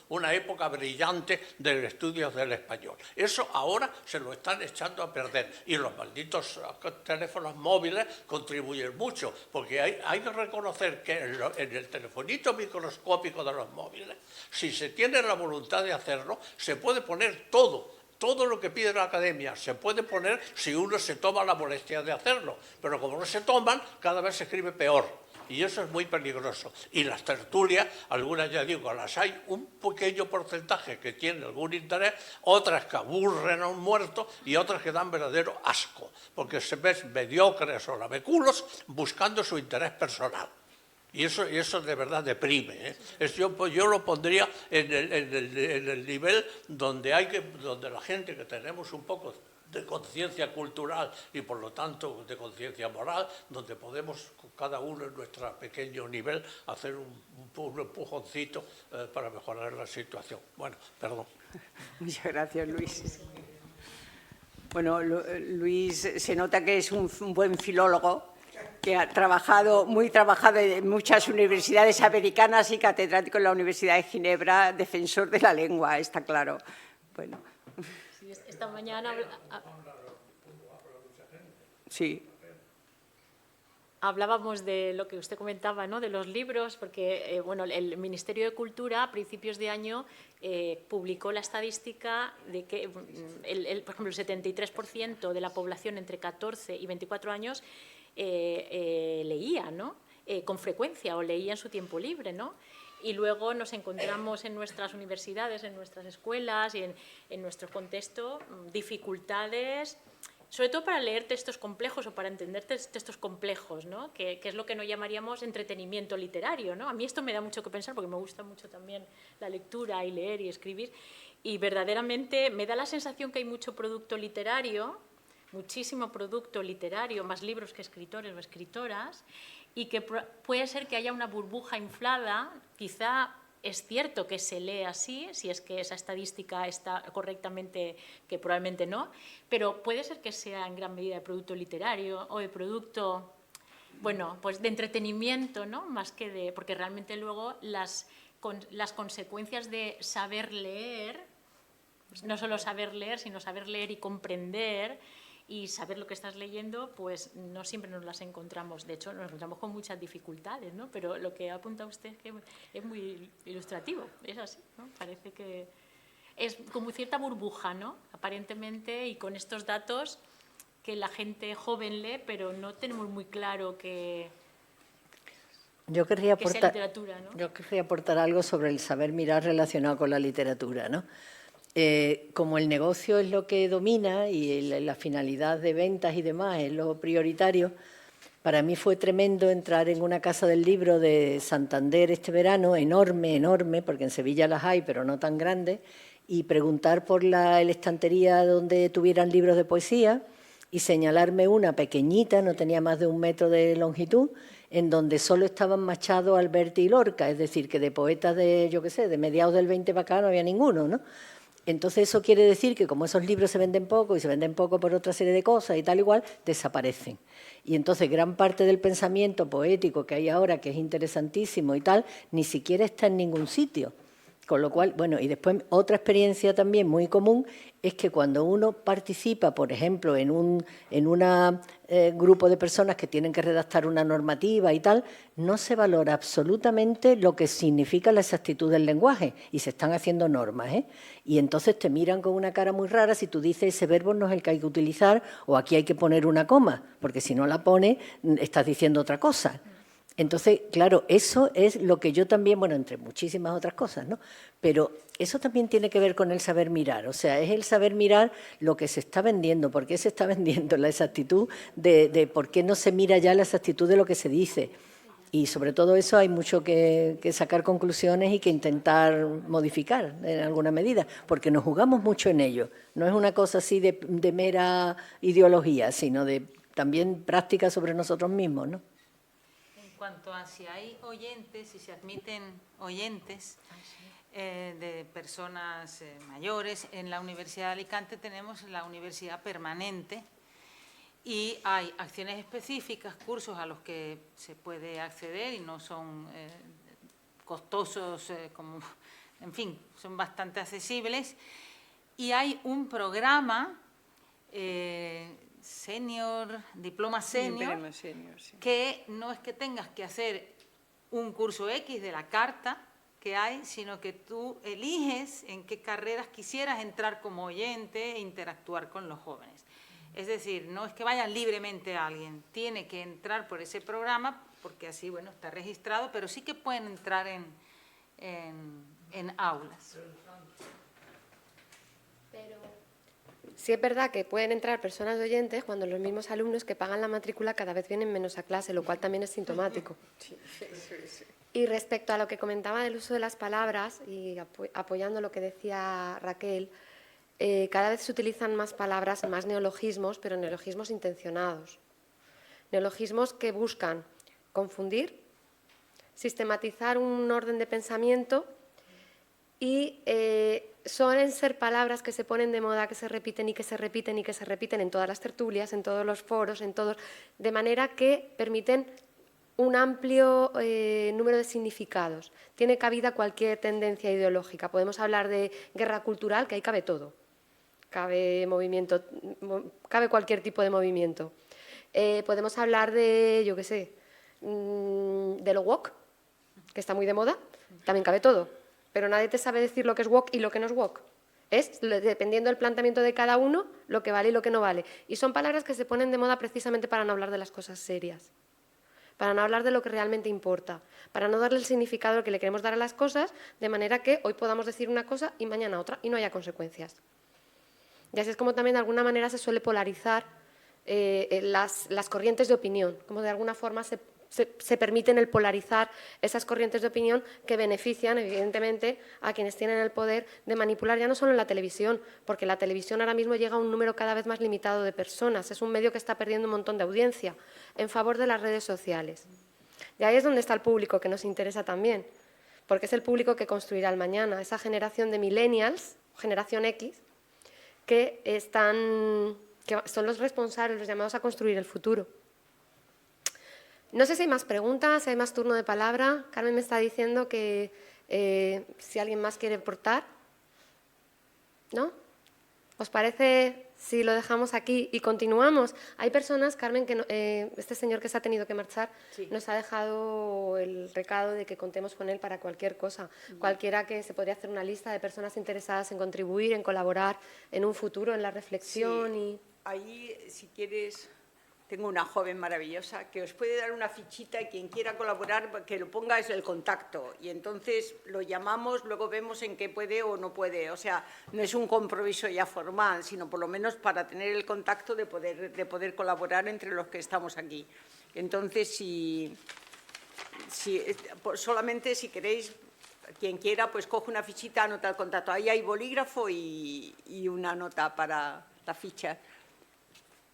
una época brillante del estudio del español. Eso ahora se lo están echando a perder, y los malditos teléfonos móviles contribuyen mucho, porque hay que reconocer que en el telefonito microscópico de los móviles, si se tiene la voluntad de hacerlo, se puede poner todo lo que pide la Academia, se puede poner si uno se toma la molestia de hacerlo, pero como no se toman, cada vez se escribe peor. Y eso es muy peligroso. Y las tertulias, algunas ya digo, las hay un pequeño porcentaje que tiene algún interés, otras que aburren a un muerto y otras que dan verdadero asco, porque se ven mediocres o lameculos buscando su interés personal. Y eso de verdad deprime, ¿eh? Yo lo pondría en el nivel donde la gente que tenemos un poco de conciencia cultural y por lo tanto de conciencia moral, donde podemos cada uno en nuestro pequeño nivel hacer un empujoncito para mejorar la situación. Bueno, perdón. Muchas gracias, Luis. Bueno, Luis se nota que es un buen filólogo, que ha trabajado en muchas universidades americanas y catedrático en la Universidad de Ginebra, defensor de la lengua, está claro. Bueno. Sí, esta mañana... Sí. Hablábamos de lo que usted comentaba, ¿no?, de los libros, porque bueno, el Ministerio de Cultura a principios de año publicó la estadística de que, por ejemplo, el 73% de la población entre 14 y 24 años leía, ¿no?, con frecuencia, o leía en su tiempo libre, ¿no? Y luego nos encontramos en nuestras universidades, en nuestras escuelas y en nuestro contexto dificultades sobre todo para leer textos complejos o para entender textos complejos, ¿no? Que es lo que no llamaríamos entretenimiento literario, ¿no? A mí esto me da mucho que pensar porque me gusta mucho también la lectura y leer y escribir, y verdaderamente me da la sensación que hay mucho producto literario, muchísimo producto literario, más libros que escritores o escritoras, y que puede ser que haya una burbuja inflada, quizá. Es cierto que se lee así, si es que esa estadística está correctamente, que probablemente no, pero puede ser que sea en gran medida de producto literario o de producto, bueno, pues de entretenimiento, ¿no? Más que de... Porque realmente luego las consecuencias de saber leer, no solo saber leer, sino saber leer y comprender y saber lo que estás leyendo, pues no siempre nos las encontramos. De hecho, nos encontramos con muchas dificultades, ¿no? Pero lo que ha apuntado usted es que es muy ilustrativo, es así, ¿no? Parece que es como cierta burbuja, ¿no? Aparentemente, y con estos datos que la gente joven lee, pero no tenemos muy claro que sea literatura, ¿no? Yo querría aportar algo sobre el saber mirar relacionado con la literatura, ¿no? Como el negocio es lo que domina y la finalidad de ventas y demás es lo prioritario, para mí fue tremendo entrar en una casa del libro de Santander este verano, enorme, porque en Sevilla las hay, pero no tan grandes, y preguntar por la estantería donde tuvieran libros de poesía y señalarme una pequeñita, no tenía más de 1 metro de longitud, en donde solo estaban Machado, Alberti y Lorca, es decir, que de poetas de, yo qué sé, de mediados del 20 para acá no había ninguno, ¿no? Entonces eso quiere decir que como esos libros se venden poco y se venden poco por otra serie de cosas y tal igual, desaparecen. Y entonces gran parte del pensamiento poético que hay ahora, que es interesantísimo y tal, ni siquiera está en ningún sitio. Con lo cual, bueno, y después otra experiencia también muy común es que cuando uno participa, por ejemplo, en un grupo de personas que tienen que redactar una normativa y tal, no se valora absolutamente lo que significa la exactitud del lenguaje y se están haciendo normas, ¿eh? Y entonces te miran con una cara muy rara si tú dices ese verbo no es el que hay que utilizar o aquí hay que poner una coma, porque si no la pones estás diciendo otra cosa. Entonces, claro, eso es lo que yo también, bueno, entre muchísimas otras cosas, ¿no? Pero eso también tiene que ver con el saber mirar, o sea, es el saber mirar lo que se está vendiendo, por qué se está vendiendo, la exactitud de por qué no se mira ya la exactitud de lo que se dice. Y sobre todo eso hay mucho que sacar conclusiones y que intentar modificar en alguna medida, porque nos jugamos mucho en ello. No es una cosa así de mera ideología, sino de también práctica sobre nosotros mismos, ¿no? En cuanto a si hay oyentes, si se admiten oyentes de personas mayores, en la Universidad de Alicante tenemos la universidad permanente y hay acciones específicas, cursos a los que se puede acceder y no son costosos, en fin, son bastante accesibles. Y hay un programa diploma senior, sí, que no es que tengas que hacer un curso X de la carta que hay, sino que tú eliges en qué carreras quisieras entrar como oyente e interactuar con los jóvenes. Es decir, no es que vaya libremente a alguien, tiene que entrar por ese programa, porque así, bueno, está registrado, pero sí que pueden entrar en aulas. Sí es verdad que pueden entrar personas oyentes cuando los mismos alumnos que pagan la matrícula cada vez vienen menos a clase, lo cual también es sintomático. Sí. Y respecto a lo que comentaba del uso de las palabras, y apoyando lo que decía Raquel, cada vez se utilizan más palabras, más neologismos, pero neologismos intencionados. Neologismos que buscan confundir, sistematizar un orden de pensamiento y suelen ser palabras que se ponen de moda, que se repiten y que se repiten y que se repiten en todas las tertulias, en todos los foros, de manera que permiten un amplio número de significados. Tiene cabida cualquier tendencia ideológica. Podemos hablar de guerra cultural, que ahí cabe todo. Cabe movimiento, cabe cualquier tipo de movimiento. Podemos hablar de, yo qué sé, de lo woke, que está muy de moda, también cabe todo. Pero nadie te sabe decir lo que es woke y lo que no es woke. Es, dependiendo del planteamiento de cada uno, lo que vale y lo que no vale. Y son palabras que se ponen de moda precisamente para no hablar de las cosas serias, para no hablar de lo que realmente importa, para no darle el significado que le queremos dar a las cosas, de manera que hoy podamos decir una cosa y mañana otra, y no haya consecuencias. Y así es como también de alguna manera se suele polarizar las corrientes de opinión, como de alguna forma se permiten el polarizar esas corrientes de opinión que benefician, evidentemente, a quienes tienen el poder de manipular ya no solo en la televisión, porque la televisión ahora mismo llega a un número cada vez más limitado de personas, es un medio que está perdiendo un montón de audiencia en favor de las redes sociales. Y ahí es donde está el público que nos interesa también, porque es el público que construirá el mañana, esa generación de millennials, generación X, que son los responsables, los llamados a construir el futuro. No sé si hay más preguntas, si hay más turno de palabra. Carmen me está diciendo que si alguien más quiere aportar. ¿No? ¿Os parece si lo dejamos aquí y continuamos? Hay personas, Carmen, que este señor que se ha tenido que marchar, sí, nos ha dejado el recado de que contemos con él para cualquier cosa. Cualquiera que se podría hacer una lista de personas interesadas en contribuir, en colaborar en un futuro, en la reflexión. Sí. Y Ahí, si quieres, tengo una joven maravillosa que os puede dar una fichita y quien quiera colaborar, que lo ponga es el contacto. Y entonces lo llamamos, luego vemos en qué puede o no puede. O sea, no es un compromiso ya formal, sino por lo menos para tener el contacto de poder colaborar entre los que estamos aquí. Entonces, solamente si queréis, quien quiera, pues coge una fichita, anota el contacto. Ahí hay bolígrafo y una nota para la ficha.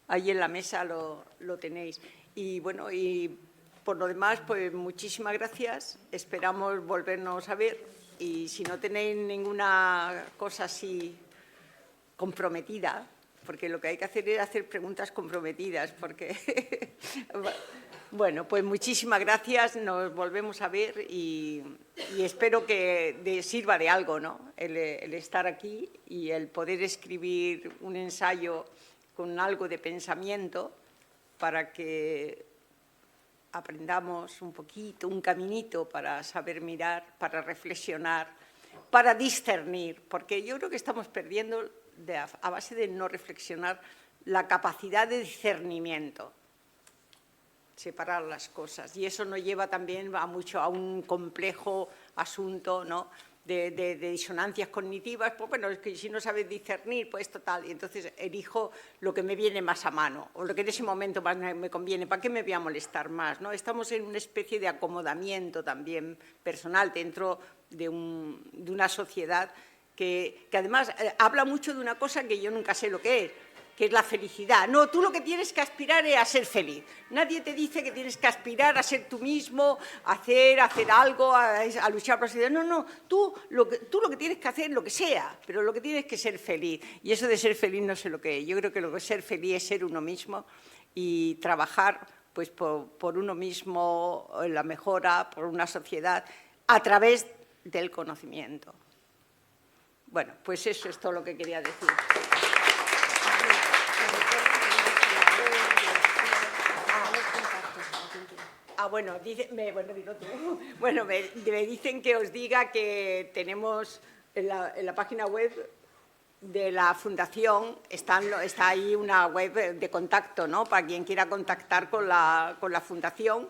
Ahí en la mesa lo tenéis. Y bueno, y por lo demás, pues muchísimas gracias. Esperamos volvernos a ver. Y si no tenéis ninguna cosa así comprometida, porque lo que hay que hacer es hacer preguntas comprometidas, porque... Bueno, pues muchísimas gracias. Nos volvemos a ver y espero que sirva de algo, ¿no? El estar aquí y el poder escribir un ensayo con algo de pensamiento para que aprendamos un poquito, un caminito para saber mirar, para reflexionar, para discernir, porque yo creo que estamos perdiendo, a base de no reflexionar, la capacidad de discernimiento, separar las cosas. Y eso nos lleva también a un complejo asunto, ¿no?, de disonancias cognitivas. Pues bueno, es que si no sabes discernir, pues total, y entonces elijo lo que me viene más a mano, o lo que en ese momento más me conviene. ¿Para qué me voy a molestar más, no? Estamos en una especie de acomodamiento también personal dentro de una sociedad que además habla mucho de una cosa que yo nunca sé lo que es la felicidad. No, tú lo que tienes que aspirar es a ser feliz. Nadie te dice que tienes que aspirar a ser tú mismo, a hacer algo, a luchar por la sociedad. No, tú lo que tienes que hacer es lo que sea, pero lo que tienes que ser feliz. Y eso de ser feliz no sé lo que es. Yo creo que lo que es ser feliz es ser uno mismo y trabajar pues por uno mismo, en la mejora, por una sociedad, a través del conocimiento. Bueno, pues eso es todo lo que quería decir. Bueno, dilo tú. Bueno, me dicen que os diga que tenemos en la página web de la Fundación, está ahí una web de contacto, ¿no?, para quien quiera contactar con la Fundación,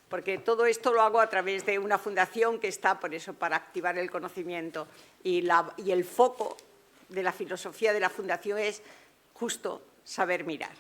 porque todo esto lo hago a través de una fundación que está, por eso, para activar el conocimiento. Y el foco de la filosofía de la Fundación es justo saber mirar.